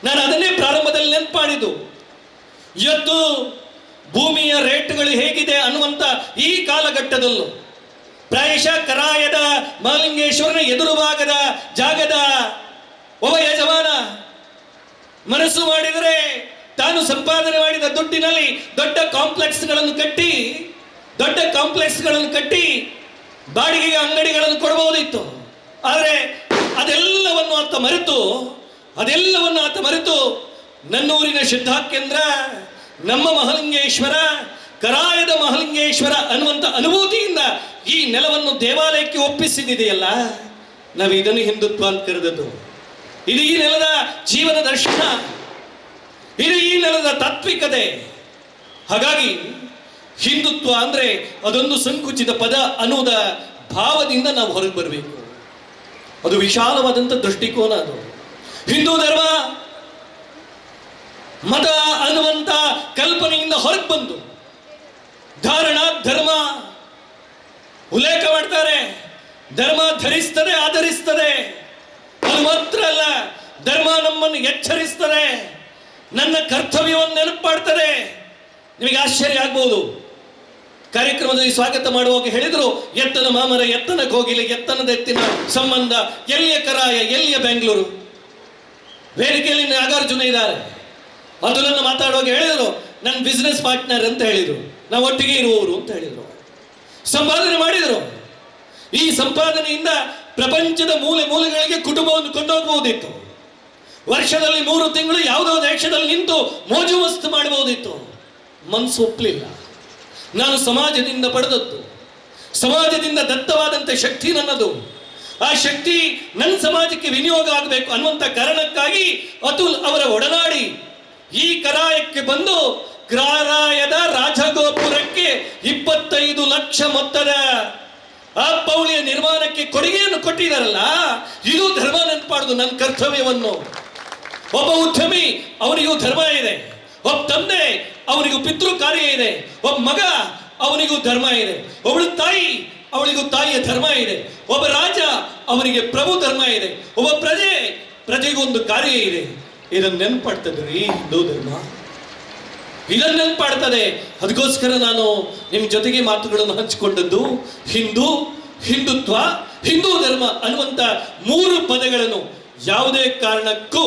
ನಾನು ಅದನ್ನೇ ಪ್ರಾರಂಭದಲ್ಲಿ ನೆನಪಾಡಿದ್ದು. ಇವತ್ತು ಭೂಮಿಯ ರೇಟ್ಗಳು ಹೇಗಿದೆ ಅನ್ನುವಂತ ಈ ಕಾಲಘಟ್ಟದಲ್ಲೂ ಪ್ರಾಯಶಃ ಕರಾಯದ ಮಹಾಲಿಂಗೇಶ್ವರನ ಎದುರು ಭಾಗದ ಜಾಗದ ಒಬ್ಬ ಯಜಮಾನ ಮನಸ್ಸು ಮಾಡಿದರೆ ತಾನು ಸಂಪಾದನೆ ಮಾಡಿದ ದುಡ್ಡಿನಲ್ಲಿ ದೊಡ್ಡ ಕಾಂಪ್ಲೆಕ್ಸ್ಗಳನ್ನು ಕಟ್ಟಿ ಬಾಡಿಗೆಗೆ ಅಂಗಡಿಗಳನ್ನು ಕೊಡಬಹುದಿತ್ತು. ಆದರೆ ಅದೆಲ್ಲವನ್ನು ಆತ ಮರೆತು ನನ್ನೂರಿನ ಸಿದ್ಧಾಕೇಂದ್ರ, ನಮ್ಮ ಮಹಾಲಿಂಗೇಶ್ವರ, ಕರಾಯದ ಮಹಾಲಿಂಗೇಶ್ವರ ಅನ್ನುವಂಥ ಅನುಭೂತಿಯಿಂದ ಈ ನೆಲವನ್ನು ದೇವಾಲಯಕ್ಕೆ ಒಪ್ಪಿಸಿದೆಯಲ್ಲ, ನಾವು ಇದನ್ನು ಹಿಂದುತ್ವ ಅಂತ ಕರೆದದ್ದು. ಇದು ಈ ನೆಲದ ಜೀವನ ದರ್ಶನ, ಇದು ಈ ನೆಲದ ತಾತ್ವಿಕತೆ. ಹಾಗಾಗಿ ಹಿಂದುತ್ವ ಅಂದ್ರೆ ಅದೊಂದು ಸಂಕುಚಿತ ಪದ ಅನ್ನುವುದ ಭಾವದಿಂದ ನಾವು ಹೊರಗೆ ಬರಬೇಕು. ಅದು ವಿಶಾಲವಾದಂಥ ದೃಷ್ಟಿಕೋನ. ಅದು ಹಿಂದೂ ಧರ್ಮ ಮತ ಅನ್ನುವಂಥ ಕಲ್ಪನೆಯಿಂದ ಹೊರಗೆ ಬಂದು ಧಾರಣ ಧರ್ಮ ಉಲ್ಲೇಖ ಮಾಡ್ತಾರೆ. ಧರ್ಮ ಧರಿಸ್ತದೆ, ಆಧರಿಸ್ತದೆ. ಅದು ಮಾತ್ರ ಅಲ್ಲ, ಧರ್ಮ ನಮ್ಮನ್ನು ಎಚ್ಚರಿಸ್ತದೆ, ನನ್ನ ಕರ್ತವ್ಯವನ್ನು ನೆನಪು ಮಾಡ್ತದೆ. ನಿಮಗೆ ಆಶ್ಚರ್ಯ ಆಗ್ಬೋದು. ಕಾರ್ಯಕ್ರಮದಲ್ಲಿ ಸ್ವಾಗತ ಮಾಡುವಾಗ ಹೇಳಿದ್ರು, ಎತ್ತನ ಮಾಮರ ಎತ್ತನ ಕೋಗಿಲೆ ಎತ್ತನದ ಎತ್ತಿನ ಸಂಬಂಧ, ಎಲ್ಲಿಯ ಕರಾಯ ಎಲ್ಲಿಯ ಬೆಂಗಳೂರು. ವೇದಿಕೆಯಲ್ಲಿ ನಾಗಾರ್ಜುನ ಇದ್ದಾರೆ. ಅದನ್ನು ಮಾತಾಡುವಾಗ ಹೇಳಿದ್ರು, ನನ್ನ ಬಿಸ್ನೆಸ್ ಪಾರ್ಟ್ನರ್ ಅಂತ ಹೇಳಿದ್ರು, ನಾವು ಒಟ್ಟಿಗೆ ಇರುವವರು ಅಂತ ಹೇಳಿದ್ರು. ಸಂಪಾದನೆ ಮಾಡಿದರು. ಈ ಸಂಪಾದನೆಯಿಂದ ಪ್ರಪಂಚದ ಮೂಲೆ ಮೂಲೆಗಳಿಗೆ ಕುಟುಂಬವನ್ನು ಕೊಂಡೋಗಬಹುದಿತ್ತು. ವರ್ಷದಲ್ಲಿ 3 ತಿಂಗಳು ಯಾವುದೋ ದೇಶದಲ್ಲಿ ನಿಂತು ಮೋಜು ವಸ್ತು ಮಾಡಬಹುದಿತ್ತು. ಮನಸ್ಸು ಒಪ್ಪಲಿಲ್ಲ. ನಾನು ಸಮಾಜದಿಂದ ಪಡೆದದ್ದು, ಸಮಾಜದಿಂದ ದತ್ತವಾದಂಥ ಶಕ್ತಿ ನನ್ನದು. ಆ ಶಕ್ತಿ ನನ್ನ ಸಮಾಜಕ್ಕೆ ವಿನಿಯೋಗ ಆಗಬೇಕು ಅನ್ನುವಂಥ ಕಾರಣಕ್ಕಾಗಿ ಅತುಲ್ ಅವರ ಒಡನಾಡಿ ಈ ಕರಾಯಕ್ಕೆ ಬಂದು ಕರಾಯದ ರಾಜಗೋಪುರಕ್ಕೆ 25 ಲಕ್ಷ ಮೊತ್ತದ ಆ ಪೌಳಿಯ ನಿರ್ಮಾಣಕ್ಕೆ ಕೊಡುಗೆಯನ್ನು ಕೊಟ್ಟಿದ್ದಾರಲ್ಲ, ಇದು ಧರ್ಮ ನೆನಪಾಡುದು. ನನ್ನ ಕರ್ತವ್ಯವನ್ನು ಒಬ್ಬ ಉದ್ಯಮಿ ಅವನಿಗೂ ಧರ್ಮ ಇದೆ, ಒಬ್ಬ ತಂದೆ ಅವನಿಗೂ ಪಿತೃ ಕಾರ್ಯ ಇದೆ, ಒಬ್ಬ ಮಗ ಅವನಿಗೂ ಧರ್ಮ ಇದೆ, ಒಬ್ಬಳು ತಾಯಿ ಅವಳಿಗೂ ತಾಯಿಯ ಧರ್ಮ ಇದೆ, ಒಬ್ಬ ರಾಜ ಅವನಿಗೆ ಪ್ರಭು ಧರ್ಮ ಇದೆ, ಒಬ್ಬ ಪ್ರಜೆಗೂ ಒಂದು ಕಾರ್ಯ ಇದೆ. ಇದನ್ನು ನೆನಪಾಡ್ತದ್ರಿ ಹಿಂದೂ ಧರ್ಮ. ಇದನ್ನ ನೆನಪಾಡ್ತದೆ. ಅದಕ್ಕೋಸ್ಕರ ನಾನು ನಿಮ್ಮ ಜೊತೆಗೆ ಮಾತುಗಳನ್ನು ಹಂಚಿಕೊಂಡದ್ದು ಹಿಂದುತ್ವ, ಹಿಂದೂ ಧರ್ಮ ಅನ್ನುವಂಥ 3 ಪದಗಳನ್ನು ಯಾವುದೇ ಕಾರಣಕ್ಕೂ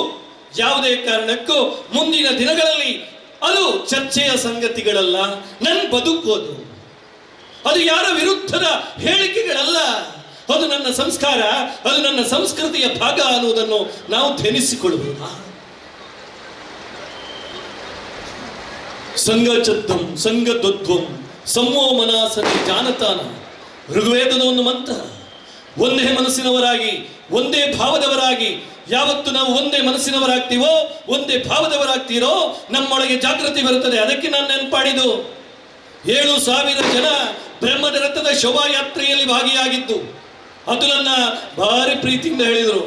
ಮುಂದಿನ ದಿನಗಳಲ್ಲಿ ಅದು ಚರ್ಚೆಯ ಸಂಗತಿಗಳಲ್ಲ. ನನ್ನ ಬದುಕೋದು ಅದು ಯಾರ ವಿರುದ್ಧದ ಹೇಳಿಕೆಗಳಲ್ಲ. ಅದು ನನ್ನ ಸಂಸ್ಕಾರ, ಅದು ನನ್ನ ಸಂಸ್ಕೃತಿಯ ಭಾಗ ಅನ್ನುವುದನ್ನು ನಾವು ಧ್ಯಾನಿಸಿಕೊಳ್ಳಬಹುದು. ಸಂಘಚದ್ದಂ ಸಂಘದ್ವದ್ವಂ ಸಮೋ ಮನಾಸನಿ ಜಾನತಾನ. ಋಗ್ವೇದದ ಒಂದು ಮಂತ್ರ. ಒಂದೇ ಮನಸ್ಸಿನವರಾಗಿ, ಒಂದೇ ಭಾವದವರಾಗಿ ಯಾವತ್ತು ನಾವು ಒಂದೇ ಮನಸ್ಸಿನವರಾಗ್ತೀವೋ, ಒಂದೇ ಭಾವದವರಾಗ್ತೀರೋ ನಮ್ಮೊಳಗೆ ಜಾಗೃತಿ ಬರುತ್ತದೆ. ಅದಕ್ಕೆ ನಾನು ನೆನಪಾಡಿದ್ದು 7,000 ಜನ ಬ್ರಹ್ಮದ ರಥದ ಶೋಭಾಯಾತ್ರೆಯಲ್ಲಿ ಭಾಗಿಯಾಗಿದ್ದು ಅತುಲನ್ನ ಭಾರಿ ಪ್ರೀತಿಯಿಂದ ಹೇಳಿದರು.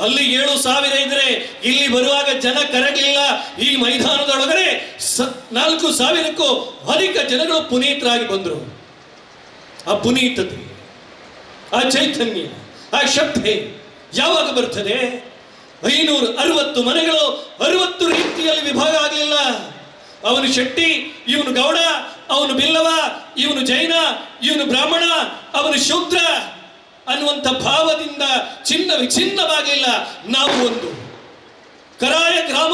ಅಲ್ಲಿ 7,000 ಇದ್ರೆ ಇಲ್ಲಿ ಬರುವಾಗ ಜನ ಕರಗಲಿಲ್ಲ. ಈ ಮೈದಾನದೊಳಗಡೆ 4,000ಕ್ಕೂ ಅಧಿಕ ಜನಗಳು ಪುನೀತರಾಗಿ ಬಂದರು. ಆ ಪುನೀತತೆ, ಆ ಚೈತನ್ಯ, ಆ ಶಕ್ತಿ ಯಾವಾಗ ಬರ್ತದೆ? 560 ಮನೆಗಳು 60 ರೀತಿಯಲ್ಲಿ ವಿಭಾಗ ಆಗಲಿಲ್ಲ. ಅವನು ಶೆಟ್ಟಿ, ಇವನು ಗೌಡ, ಅವನು ಬಿಲ್ಲವ, ಇವನು ಜೈನ, ಇವನು ಬ್ರಾಹ್ಮಣ, ಅವನು ಶೂದ್ರ ಅನ್ನುವಂಥ ಭಾವದಿಂದ ವಿಚ್ಛಿನ್ನವಾಗಿಲ್ಲ. ನಾವು ಒಂದು ಕರಾಯ ಗ್ರಾಮ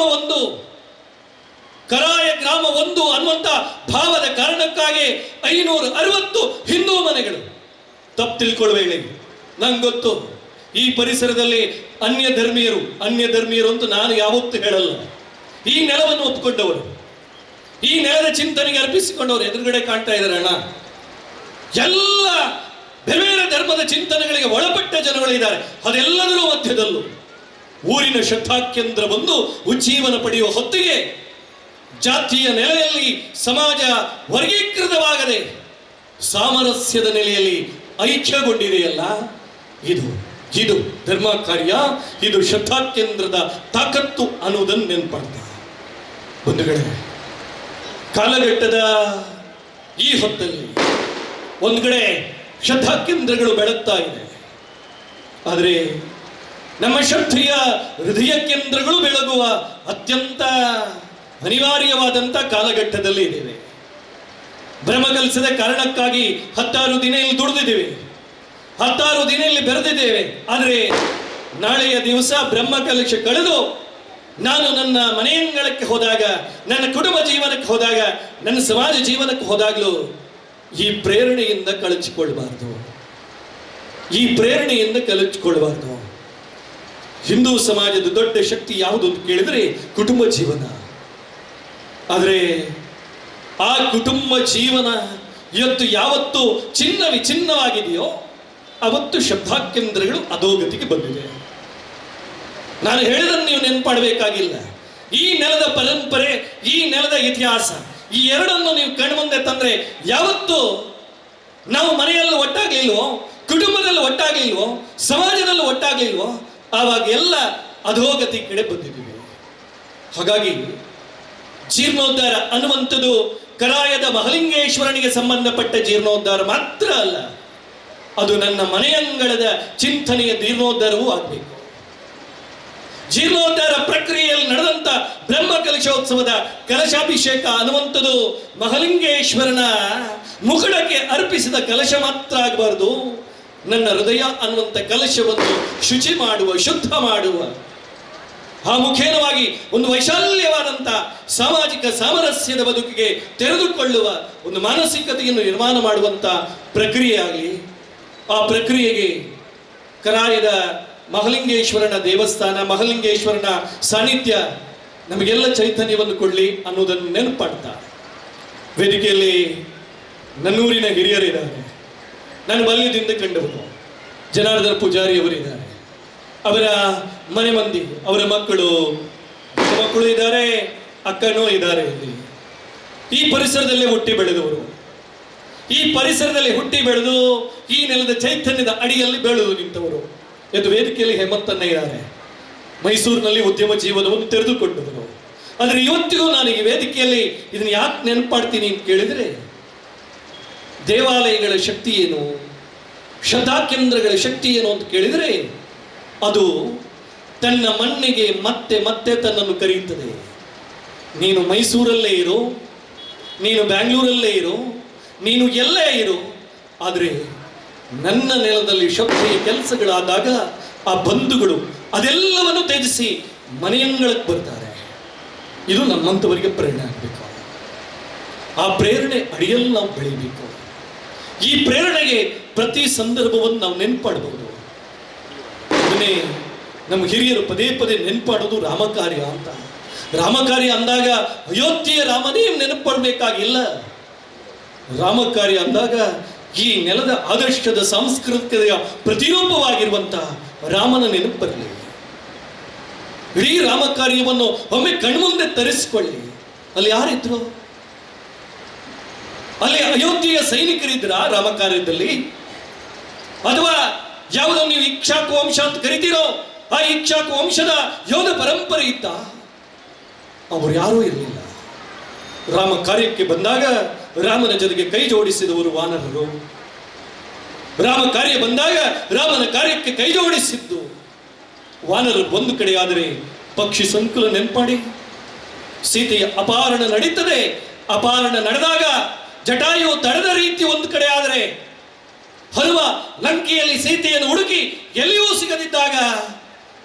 ಒಂದು ಅನ್ನುವಂಥ ಭಾವದ ಕಾರಣಕ್ಕಾಗಿ 560 ಹಿಂದೂ ಮನೆಗಳು. ತಪ್ಪು ತಿಳ್ಕೊಳ್ಬೇಡಿ, ನಂಗೆ ಗೊತ್ತು ಈ ಪರಿಸರದಲ್ಲಿ ಅನ್ಯ ಧರ್ಮೀಯರು ಅಂತ ನಾನು ಯಾವತ್ತೂ ಹೇಳಲ್ಲ. ಈ ನೆಲವನ್ನು ಒಪ್ಪಿಕೊಂಡವರು, ಈ ನೆಲದ ಚಿಂತನೆಗೆ ಅರ್ಪಿಸಿಕೊಂಡವರು ಎದುರುಗಡೆ ಕಾಣ್ತಾ ಇದ್ದಾರೆ ಅಣ್ಣ. ಎಲ್ಲ ಬೇರೆ ಬೇರೆ ಧರ್ಮದ ಚಿಂತನೆಗಳಿಗೆ ಒಳಪಟ್ಟ ಜನಗಳಿದ್ದಾರೆ. ಅದೆಲ್ಲದರ ಮಧ್ಯದಲ್ಲೂ ಊರಿನ ಶ್ರದ್ಧಾಕೇಂದ್ರ ಬಂದು ಉಜ್ಜೀವನ ಪಡೆಯುವ ಹೊತ್ತಿಗೆ ಜಾತಿಯ ನೆಲೆಯಲ್ಲಿ ಸಮಾಜ ವರ್ಗೀಕೃತವಾಗದೆ ಸಾಮರಸ್ಯದ ನೆಲೆಯಲ್ಲಿ ಐಕ್ಯಗೊಂಡಿದೆಯಲ್ಲ, ಇದು ಧರ್ಮ ಕಾರ್ಯ, ಇದು ಶ್ರದ್ಧಾಕೇಂದ್ರದ ತಾಕತ್ತು ಅನ್ನುವುದನ್ನು ನೆನಪಾಡ್ತಾ ಬಂಧುಗಳೇ, ಕಾಲಘಟ್ಟದ ಈ ಹೊತ್ತಲ್ಲಿ ಒಂದು ಕಡೆ ಶ್ರದ್ಧಾಕೇಂದ್ರಗಳು ಬೆಳಗ್ತಾ ಇದೆ. ಆದರೆ ನಮ್ಮ ಶ್ರದ್ಧೆಯ ಹೃದಯ ಕೇಂದ್ರಗಳು ಬೆಳಗುವ ಅತ್ಯಂತ ಅನಿವಾರ್ಯವಾದಂಥ ಕಾಲಘಟ್ಟದಲ್ಲಿ ಇದ್ದೇವೆ. ಬ್ರಹ್ಮಕಲಸದ ಕಾರಣಕ್ಕಾಗಿ 16 ದಿನ ಇಲ್ಲಿ ದುಡಿದಿದ್ದೇವೆ, 16 ದಿನ ಇಲ್ಲಿ ಬೆರೆದಿದ್ದೇವೆ. ಆದರೆ ನಾಳೆಯ ದಿವಸ ಬ್ರಹ್ಮಕಲಶ ಕಳೆದು ನಾನು ನನ್ನ ಮನೆಯಂಗಳಕ್ಕೆ ಹೋದಾಗ, ನನ್ನ ಕುಟುಂಬ ಜೀವನಕ್ಕೆ ಹೋದಾಗ, ನನ್ನ ಸಮಾಜ ಜೀವನಕ್ಕೆ ಹೋದಾಗಲೂ ಈ ಪ್ರೇರಣೆಯಿಂದ ಕಳಚಿಕೊಳ್ಳಬಾರದು. ಹಿಂದೂ ಸಮಾಜದ ದೊಡ್ಡ ಶಕ್ತಿ ಯಾವುದು ಅಂತ ಕೇಳಿದರೆ ಕುಟುಂಬ ಜೀವನ. ಆದರೆ ಆ ಕುಟುಂಬ ಜೀವನ ಇವತ್ತು ಯಾವತ್ತು ವಿಚ್ಛಿನ್ನವಾಗಿದೆಯೋ ಅವತ್ತು ಶ್ರದ್ಧಾಕೇಂದ್ರಗಳು ಅಧೋಗತಿಗೆ ಬಂದಿದೆ. ನಾನು ಹೇಳಿದನ್ನು ನೀವು ನೆನಪಾಡಬೇಕಾಗಿಲ್ಲ. ಈ ನೆಲದ ಪರಂಪರೆ, ಈ ನೆಲದ ಇತಿಹಾಸ, ಈ ಎರಡನ್ನು ನೀವು ಕಣ್ಮುಂದೆ ತಂದ್ರೆ ಯಾವತ್ತು ನಾವು ಮನೆಯಲ್ಲಿ ಒಟ್ಟಾಗ್ಲಿಲ್ವೋ, ಕುಟುಂಬದಲ್ಲಿ ಒಟ್ಟಾಗ್ಲಿಲ್ವೋ, ಸಮಾಜದಲ್ಲಿ ಒಟ್ಟಾಗ್ಲಿಲ್ವೋ, ಆವಾಗ ಎಲ್ಲ ಅಧೋಗತಿ ಕಡೆ ಬಂದಿದ್ದೀವಿ. ಹಾಗಾಗಿ ಜೀರ್ಣೋದ್ಧಾರ ಅನ್ನುವಂಥದ್ದು ಕರಾಯದ ಮಹಲಿಂಗೇಶ್ವರನಿಗೆ ಸಂಬಂಧಪಟ್ಟ ಜೀರ್ಣೋದ್ಧಾರ ಮಾತ್ರ ಅಲ್ಲ, ಅದು ನನ್ನ ಮನೆಯಂಗಳದ ಚಿಂತನೆಯ ಜೀರ್ಣೋದ್ಧಾರವೂ ಆಗಬೇಕು. ಜೀರ್ಣೋದ್ಧಾರ ಪ್ರಕ್ರಿಯೆಯಲ್ಲಿ ನಡೆದಂತ ಬ್ರಹ್ಮ ಕಲಶೋತ್ಸವದ ಕಲಶಾಭಿಷೇಕ ಅನ್ನುವಂಥದ್ದು ಮಹಲಿಂಗೇಶ್ವರನ ಮುಕುಡಕ್ಕೆ ಅರ್ಪಿಸಿದ ಕಲಶ ಮಾತ್ರ ಆಗಬಾರದು, ನನ್ನ ಹೃದಯ ಅನ್ನುವಂಥ ಕಲಶವನ್ನು ಶುಚಿ ಮಾಡುವ, ಶುದ್ಧ ಮಾಡುವ, ಆ ಮುಖೇನವಾಗಿ ಒಂದು ವೈಶಾಲ್ಯವಾದಂಥ ಸಾಮಾಜಿಕ ಸಾಮರಸ್ಯದ ಬದುಕಿಗೆ ತೆರೆದುಕೊಳ್ಳುವ ಒಂದು ಮಾನಸಿಕತೆಯನ್ನು ನಿರ್ಮಾಣ ಮಾಡುವಂಥ ಪ್ರಕ್ರಿಯೆ ಆಗಲಿ. ಆ ಪ್ರಕ್ರಿಯೆಗೆ ಕರಾಯದ ಮಹಲಿಂಗೇಶ್ವರನ ದೇವಸ್ಥಾನ, ಮಹಲಿಂಗೇಶ್ವರನ ಸಾನ್ನಿಧ್ಯ ನಮಗೆಲ್ಲ ಚೈತನ್ಯವನ್ನು ಕೊಡಲಿ ಅನ್ನೋದನ್ನು ನೆನಪಾಡ್ತಾ, ವೇದಿಕೆಯಲ್ಲಿ ನನ್ನೂರಿನ ಹಿರಿಯರಿದ್ದಾರೆ, ನನ್ನ ಬಾಲ್ಯದಿಂದ ಕಂಡವರು ಜನಾರ್ದನ ಪೂಜಾರಿ ಅವರಿದ್ದಾರೆ, ಅವರ ಮನೆ ಮಂದಿ, ಅವರ ಮಕ್ಕಳು ಇದ್ದಾರೆ, ಅಕ್ಕನೂ ಇದ್ದಾರೆ. ಇಲ್ಲಿ ಈ ಪರಿಸರದಲ್ಲೇ ಹುಟ್ಟಿ ಬೆಳೆದವರು, ಈ ಪರಿಸರದಲ್ಲಿ ಹುಟ್ಟಿ ಬೆಳೆದು ಈ ನೆಲದ ಚೈತನ್ಯದ ಅಡಿಯಲ್ಲಿ ಬೆಳೆದು ನಿಂತವರು. ಎಂದು ವೇದಿಕೆಯಲ್ಲಿ ಹೇಮಂತಣ್ಣ ಇದ್ದಾರೆ, ಮೈಸೂರಿನಲ್ಲಿ ಉದ್ಯಮ ಜೀವನವನ್ನು ತೆರೆದುಕೊಂಡವರು. ಆದರೆ ಇವತ್ತಿಗೂ ನಾನು ಈ ವೇದಿಕೆಯಲ್ಲಿ ಇದನ್ನು ಯಾಕೆ ನೆನಪಾಡ್ತೀನಿ ಅಂತ ಕೇಳಿದರೆ, ದೇವಾಲಯಗಳ ಶಕ್ತಿ ಏನು, ಶ್ರದ್ಧಾಕೇಂದ್ರಗಳ ಶಕ್ತಿ ಏನು ಅಂತ ಕೇಳಿದರೆ, ಅದು ತನ್ನ ಮಣ್ಣಿಗೆ ಮತ್ತೆ ಮತ್ತೆ ತನ್ನನ್ನು ಕರೆಯುತ್ತದೆ. ನೀನು ಮೈಸೂರಲ್ಲೇ ಇರು, ನೀನು ಬ್ಯಾಂಗ್ಳೂರಲ್ಲೇ ಇರು, ನೀನು ಎಲ್ಲೇ ಇರು, ಆದರೆ ನನ್ನ ನೆಲದಲ್ಲಿ ಶಕ್ತಿಯ ಕೆಲಸಗಳಾದಾಗ ಆ ಬಂಧುಗಳು ಅದೆಲ್ಲವನ್ನು ತ್ಯಜಿಸಿ ಮನೆಯಂಗಳಕ್ಕೆ ಬರ್ತಾರೆ. ಇದು ನಮ್ಮಂಥವರಿಗೆ ಪ್ರೇರಣೆ ಆಗಬೇಕು. ಆ ಪ್ರೇರಣೆ ಅಡಿಯಲ್ಲಿ ನಾವು ಬೆಳಿಬೇಕು. ಈ ಪ್ರೇರಣೆಗೆ ಪ್ರತಿ ಸಂದರ್ಭವನ್ನು ನಾವು ನೆನ್ಪಾಡಬಹುದು. ಅದನ್ನೇ ನಮ್ಮ ಹಿರಿಯರು ಪದೇ ಪದೇ ನೆನ್ಪಾಡೋದು ರಾಮಕಾರ್ಯ ಅಂತ. ರಾಮಕಾರ್ಯ ಅಂದಾಗ ಅಯೋಧ್ಯೆಯ ರಾಮನೇ ನೆನಪಡಬೇಕಾಗಿಲ್ಲ. ರಾಮಕಾರ್ಯ ಅಂದಾಗ ಈ ನೆಲದ ಆದರ್ಶದ ಸಾಂಸ್ಕೃತಿಕ ಪ್ರತಿರೂಪವಾಗಿರುವಂತಹ ರಾಮನ ನೆನಪು ಬರಲಿ. ಇಡೀ ರಾಮಕಾರ್ಯವನ್ನು ಒಮ್ಮೆ ಕಣ್ಮುಂದೆ ತರಿಸಿಕೊಳ್ಳಿ. ಅಲ್ಲಿ ಯಾರಿದ್ರು? ಅಲ್ಲಿ ಅಯೋಧ್ಯೆಯ ಸೈನಿಕರಿದ್ರ ರಾಮಕಾರ್ಯದಲ್ಲಿ? ಅಥವಾ ಯಾವುದೋ ನೀವು ಇಕ್ಷಾಕು ವಂಶ ಅಂತ ಕರಿತೀರೋ ಆ ಇಕ್ಷಾಕು ವಂಶದ ಯೋಧ ಪರಂಪರೆ ಇತ್ತ? ಅವರು ಯಾರೂ ಇರಲಿಲ್ಲ. ರಾಮ ಕಾರ್ಯಕ್ಕೆ ಬಂದಾಗ ರಾಮನ ಜೊತೆಗೆ ಕೈ ಜೋಡಿಸಿದವರು ವಾನರರು. ರಾಮ ಕಾರ್ಯ ಬಂದಾಗ ರಾಮನ ಕಾರ್ಯಕ್ಕೆ ಕೈ ಜೋಡಿಸಿದ್ದು ವಾನರರು ಒಂದು ಕಡೆ. ಆದರೆ ಪಕ್ಷಿ ಸಂಕುಲ ನೆನ್ಪಾಡಿ. ಸೀತೆಯ ಅಪಹರಣ ನಡೀತದೆ. ಅಪಹರಣ ನಡೆದಾಗ ಜಟಾಯು ತಡೆದ ರೀತಿ ಒಂದು ಕಡೆ. ಆದರೆ ಹನುಮ ಲಂಕೆಯಲ್ಲಿ ಸೀತೆಯನ್ನು ಹುಡುಕಿ ಎಲ್ಲಿಯೂ ಸಿಗದಿದ್ದಾಗ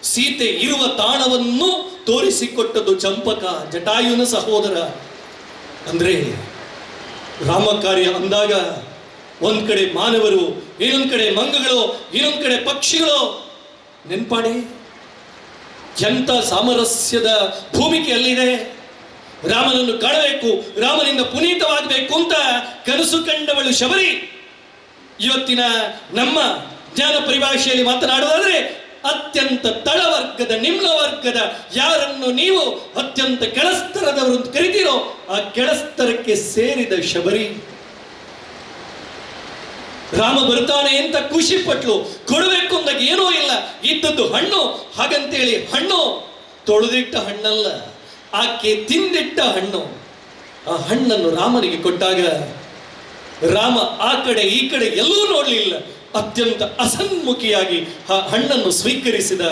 ಸೀತೆ ಇರುವ ತಾಣವನ್ನು ತೋರಿಸಿಕೊಟ್ಟದ್ದು ಚಂಪಕ, ಜಟಾಯುನ ಸಹೋದರ. ಅಂದ್ರೆ ರಾಮ ಕಾರ್ಯ ಅಂದಾಗ ಒಂದ್ ಕಡೆ ಮಾನವರು, ಇನ್ನೊಂದ್ ಕಡೆ ಮಂಗಗಳು, ಇನ್ನೊಂದ್ ಕಡೆ ಪಕ್ಷಿಗಳು. ನೆನ್ಪಾಡಿ, ಎಂತ ಸಾಮರಸ್ಯದ ಭೂಮಿಕೆ ಅಲ್ಲಿದೆ. ರಾಮನನ್ನು ಕಾಣಬೇಕು, ರಾಮನಿಂದ ಪುನೀತವಾಗಬೇಕು ಅಂತ ಕನಸು ಕಂಡವಳು ಶಬರಿ. ಇವತ್ತಿನ ನಮ್ಮ ಜ್ಞಾನ ಪರಿಭಾಷೆಯಲ್ಲಿ ಮಾತನಾಡುವುದಾದ್ರೆ ಅತ್ಯಂತ ತಳವರ್ಗದ, ನಿಮ್ನ ವರ್ಗದ ಯಾರನ್ನು ನೀವು ಅತ್ಯಂತ ಕೆಳಸ್ತರದವರು ಅಂತ ಕರಿತೀರೋ ಆ ಕೆಳಸ್ತರಕ್ಕೆ ಸೇರಿದ ಶಬರಿ. ರಾಮ ಬರ್ತಾನೆ ಅಂತ ಖುಷಿ ಪಟ್ಲು. ಕೊಡಬೇಕು ಅಂದಾಗ ಏನೂ ಇಲ್ಲ, ಇದ್ದದ್ದು ಹಣ್ಣು. ಹಾಗಂತೇಳಿ ಹಣ್ಣು ತೊಳೆದಿಟ್ಟ ಹಣ್ಣಲ್ಲ, ಆಕೆ ತಿಂದಿಟ್ಟ ಹಣ್ಣು. ಆ ಹಣ್ಣನ್ನು ರಾಮನಿಗೆ ಕೊಟ್ಟಾಗ ರಾಮ ಆ ಕಡೆ ಈ ಕಡೆ ಎಲ್ಲೂ ನೋಡಲಿಲ್ಲ. ಅತ್ಯಂತ ಅಸನ್ಮುಖಿಯಾಗಿ ಆ ಹಣ್ಣನ್ನು ಸ್ವೀಕರಿಸಿದ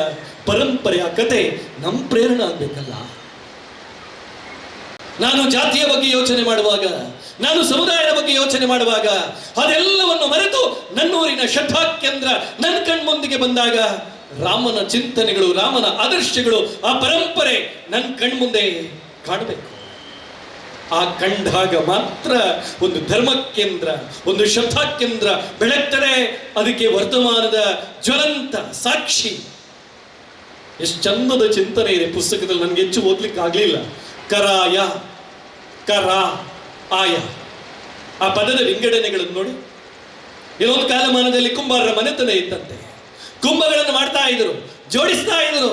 ಪರಂಪರೆಯ ಕತೆ ನಮ್ಮ ಪ್ರೇರಣೆ ಆಗ್ಬೇಕಲ್ಲ. ನಾನು ಜಾತಿಯ ಬಗ್ಗೆ ಯೋಚನೆ ಮಾಡುವಾಗ, ನಾನು ಸಮುದಾಯದ ಬಗ್ಗೆ ಯೋಚನೆ ಮಾಡುವಾಗ ಅದೆಲ್ಲವನ್ನು ಮರೆತು ನನ್ನೂರಿನ ಶ್ರದ್ಧಾಕೇಂದ್ರ ನನ್ನ ಕಣ್ಮುಂದಿಗೆ ಬಂದಾಗ ರಾಮನ ಚಿಂತನೆಗಳು, ರಾಮನ ಆದರ್ಶಗಳು, ಆ ಪರಂಪರೆ ನನ್ನ ಕಣ್ಮುಂದೆ ಕಾಣಬೇಕು. ಆ ಕಂಡಾಗ ಮಾತ್ರ ಒಂದು ಧರ್ಮ ಕೇಂದ್ರ, ಒಂದು ಶ್ರದ್ಧಾ ಕೇಂದ್ರ ಬೆಳಗ್ತದೆ. ಅದಕ್ಕೆ ವರ್ತಮಾನದ ಜ್ವಲಂತ ಸಾಕ್ಷಿ. ಎಷ್ಟು ಚಂದದ ಚಿಂತನೆ ಇದೆ ಪುಸ್ತಕದಲ್ಲಿ. ನನಗೆ ಹೆಚ್ಚು ಓದ್ಲಿಕ್ಕೆ ಆಗ್ಲಿಲ್ಲ. ಕರಾಯ, ಕರ, ಆಯ, ಆ ಪದದ ವಿಂಗಡಣೆಗಳನ್ನು ನೋಡಿ. ಇನ್ನೊಂದು ಕಾಲಮಾನದಲ್ಲಿ ಕುಂಬಾರರ ಮನೆತನ ಇದ್ದಂತೆ. ಕುಂಭಗಳನ್ನು ಮಾಡ್ತಾ ಇದ್ರು, ಜೋಡಿಸ್ತಾ ಇದ್ರು.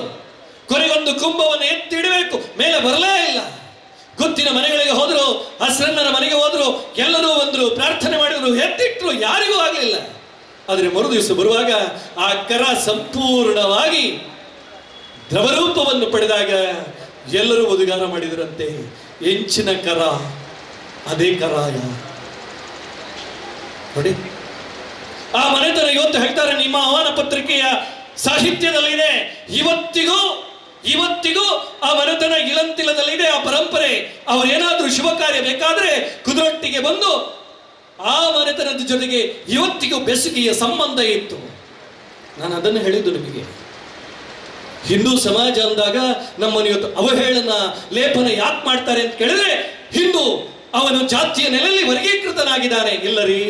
ಕೊನೆಗೊಂದು ಕುಂಭವನ್ನು ಎತ್ತಿಡಬೇಕು, ಮೇಲೆ ಬರಲೇ ಇಲ್ಲ. ಗುತ್ತಿನ ಮನೆಗಳಿಗೆ ಹೋದ್ರು, ಹಸ್ರಣ್ಣನ ಮನೆಗೆ ಹೋದ್ರು, ಎಲ್ಲರೂ ಬಂದ್ರು, ಪ್ರಾರ್ಥನೆ ಮಾಡಿದ್ರು, ಎತ್ತಿಟ್ರು, ಯಾರಿಗೂ ಆಗಲಿಲ್ಲ. ಆದರೆ ಮರು ದಿವಸ ಬರುವಾಗ ಆ ಕರ ಸಂಪೂರ್ಣವಾಗಿ ದ್ರವರೂಪವನ್ನು ಪಡೆದಾಗ ಎಲ್ಲರೂ ಉದ್ಗಾರ ಮಾಡಿದರಂತೆ, ಎಂಚಿನ ಕರ ಅದೇ ಕರಾಯ. ನೋಡಿ, ಆ ಮನೆತನ ಇವತ್ತು ಹೇಳ್ತಾರೆ, ನಿಮ್ಮ ಆಹ್ವಾನ ಪತ್ರಿಕೆಯ ಸಾಹಿತ್ಯದಲ್ಲಿದೆ. ಇವತ್ತಿಗೂ ಆ ಮನೆತನ ಇಳಂತಿಲದಲ್ಲಿದೆ. ಆ ಪರಂಪರೆ. ಅವರೇನಾದ್ರೂ ಶುಭ ಕಾರ್ಯ ಬೇಕಾದ್ರೆ ಕುದುರೊಟ್ಟಿಗೆ ಬಂದು ಆ ಮನೆತನದ ಜೊತೆಗೆ ಇವತ್ತಿಗೂ ಬೆಸುಗೆಯ ಸಂಬಂಧ ಇತ್ತು. ನಾನು ಅದನ್ನು ಹೇಳಿದ್ದು ನಿಮಗೆ. ಹಿಂದೂ ಸಮಾಜ ಅಂದಾಗ ನಮ್ಮನ್ನು ಇವತ್ತು ಅವಹೇಳನ, ಲೇಪನ ಯಾಕೆ ಮಾಡ್ತಾರೆ ಅಂತ ಕೇಳಿದ್ರೆ, ಹಿಂದೂ ಅವನು ಜಾತಿಯ ನೆಲೆಯಲ್ಲಿ ವರ್ಗೀಕೃತನಾಗಿದ್ದಾನೆ. ಇಲ್ಲರಿ,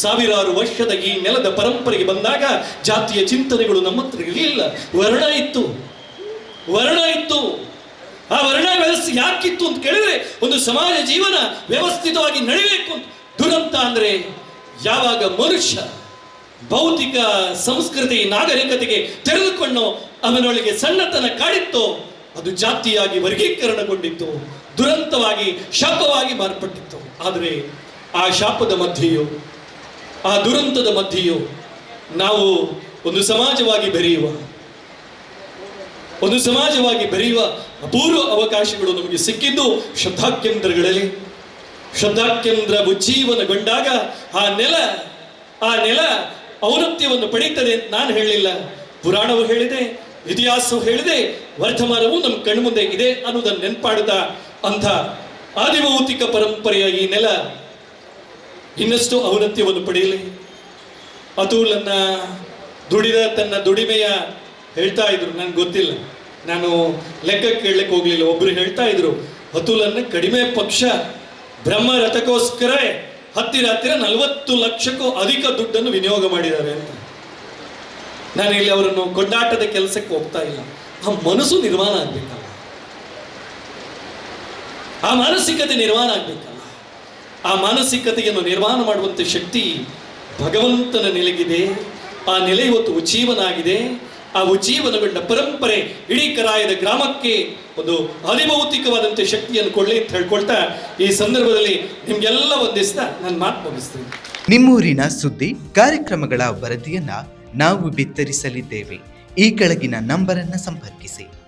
ಸಾವಿರಾರು ವರ್ಷದ ಈ ನೆಲದ ಪರಂಪರೆಗೆ ಬಂದಾಗ ಜಾತಿಯ ಚಿಂತನೆಗಳು ನಮ್ಮ ಹತ್ರ ಇರಲಿಲ್ಲ. ವರ್ಣ ಇತ್ತು. ಆ ವರ್ಣ ವ್ಯವಸ್ಥೆ ಯಾಕಿತ್ತು ಅಂತ ಕೇಳಿದ್ರೆ, ಒಂದು ಸಮಾಜ ಜೀವನ ವ್ಯವಸ್ಥಿತವಾಗಿ ನಡಿಬೇಕು ಅಂತ. ದುರಂತ ಅಂದ್ರೆ ಯಾವಾಗ ಮನುಷ್ಯ ಭೌತಿಕ ಸಂಸ್ಕೃತಿ, ನಾಗರಿಕತೆಗೆ ತೆರೆದುಕೊಂಡು ಅವನೊಳಗೆ ಸಣ್ಣತನ ಕಾಡಿತ್ತೋ ಅದು ಜಾತಿಯಾಗಿ ವರ್ಗೀಕರಣಗೊಂಡಿತ್ತು, ದುರಂತವಾಗಿ, ಶಾಪವಾಗಿ ಮಾರ್ಪಟ್ಟಿತ್ತು. ಆದರೆ ಆ ಶಾಪದ ಮಧ್ಯೆಯೂ, ಆ ದುರಂತದ ಮಧ್ಯೆಯೂ ನಾವು ಒಂದು ಸಮಾಜವಾಗಿ ಬೆರೆಯುವ ಅಪೂರ್ವ ಅವಕಾಶಗಳು ನಮಗೆ ಸಿಕ್ಕಿದ್ದು ಶ್ರದ್ಧಾಕೇಂದ್ರಗಳಲ್ಲಿ. ಶ್ರದ್ಧಾಕೇಂದ್ರ ಉಜ್ಜೀವನಗೊಂಡಾಗ ಆ ನೆಲ ಔನ್ನತ್ಯವನ್ನು ಪಡೀತದೆ ಅಂತ ನಾನು ಹೇಳಲಿಲ್ಲ. ಪುರಾಣವು ಹೇಳಿದೆ, ಇತಿಹಾಸವು ಹೇಳಿದೆ, ವರ್ತಮಾನವು ನಮ್ಮ ಕಣ್ಮುಂದೆ ಇದೆ ಅನ್ನೋದನ್ನು ನೆನಪಾಡುತ್ತಾ ಅಂಥ ಆದಿಭೌತಿಕ ಪರಂಪರೆಯ ಈ ನೆಲ ಇನ್ನಷ್ಟು ಔನ್ನತ್ಯವನ್ನು ಪಡೆಯಲಿ. ಅತುಲನ್ನ ದುಡಿದ ತನ್ನ ದುಡಿಮೆಯ ಹೇಳ್ತಾ ಇದ್ರು, ನನ್ಗೆ ಗೊತ್ತಿಲ್ಲ, ನಾನು ಲೆಕ್ಕ ಕೇಳಲಿಕ್ಕೆ ಹೋಗ್ಲಿಲ್ಲ. ಒಬ್ರು ಹೇಳ್ತಾ ಇದ್ರು, ಅತುಲನ್ನ ಕಡಿಮೆ ಪಕ್ಷ ಬ್ರಹ್ಮ ರಥಕ್ಕೋಸ್ಕರ ಹತ್ತಿರ 40 ಲಕ್ಷಕ್ಕೂ ಅಧಿಕ ದುಡ್ಡನ್ನು ವಿನಿಯೋಗ ಮಾಡಿದ್ದಾರೆ ಅಂತ. ನಾನು ಇಲ್ಲಿ ಅವರನ್ನು ಕೊಂಡಾಟದ ಕೆಲಸಕ್ಕೆ ಹೋಗ್ತಾ ಇಲ್ಲ. ಆ ಮನಸ್ಸು ನಿರ್ಮಾಣ ಆಗ್ಬೇಕಲ್ಲ, ಆ ಮಾನಸಿಕತೆ ನಿರ್ಮಾಣ ಆಗ್ಬೇಕಲ್ಲ. ಆ ಮಾನಸಿಕತೆಯನ್ನು ನಿರ್ಮಾಣ ಮಾಡುವಂಥ ಶಕ್ತಿ ಭಗವಂತನ ನೆಲೆಗಿದೆ. ಆ ನೆಲೆ ಇವತ್ತು ಉಜ್ಜೀವನ ಆಗಿದೆ. ಆ ಉಜ್ಜೀವನಗೊಂಡ ಪರಂಪರೆ ಇಡೀ ಕರಾಯದ ಗ್ರಾಮಕ್ಕೆ ಒಂದು ಅಧಿಭೌತಿಕವಾದಂಥ ಶಕ್ತಿಯನ್ನು ಕೊಳ್ಳಿ ಅಂತ ಹೇಳ್ಕೊಳ್ತಾ ಈ ಸಂದರ್ಭದಲ್ಲಿ ನಿಮ್ಗೆಲ್ಲ ಒಂದಿಸ್ತಾ ನಾನು ಮಾತು ಮುಗಿಸ್ತೀನಿ. ನಿಮ್ಮೂರಿನ ಸುದ್ದಿ ಕಾರ್ಯಕ್ರಮಗಳ ವರದಿಯನ್ನ ನಾವು ಬಿತ್ತರಿಸಲಿದ್ದೇವೆ. ಈ ಕೆಳಗಿನ ನಂಬರನ್ನು ಸಂಪರ್ಕಿಸಿ.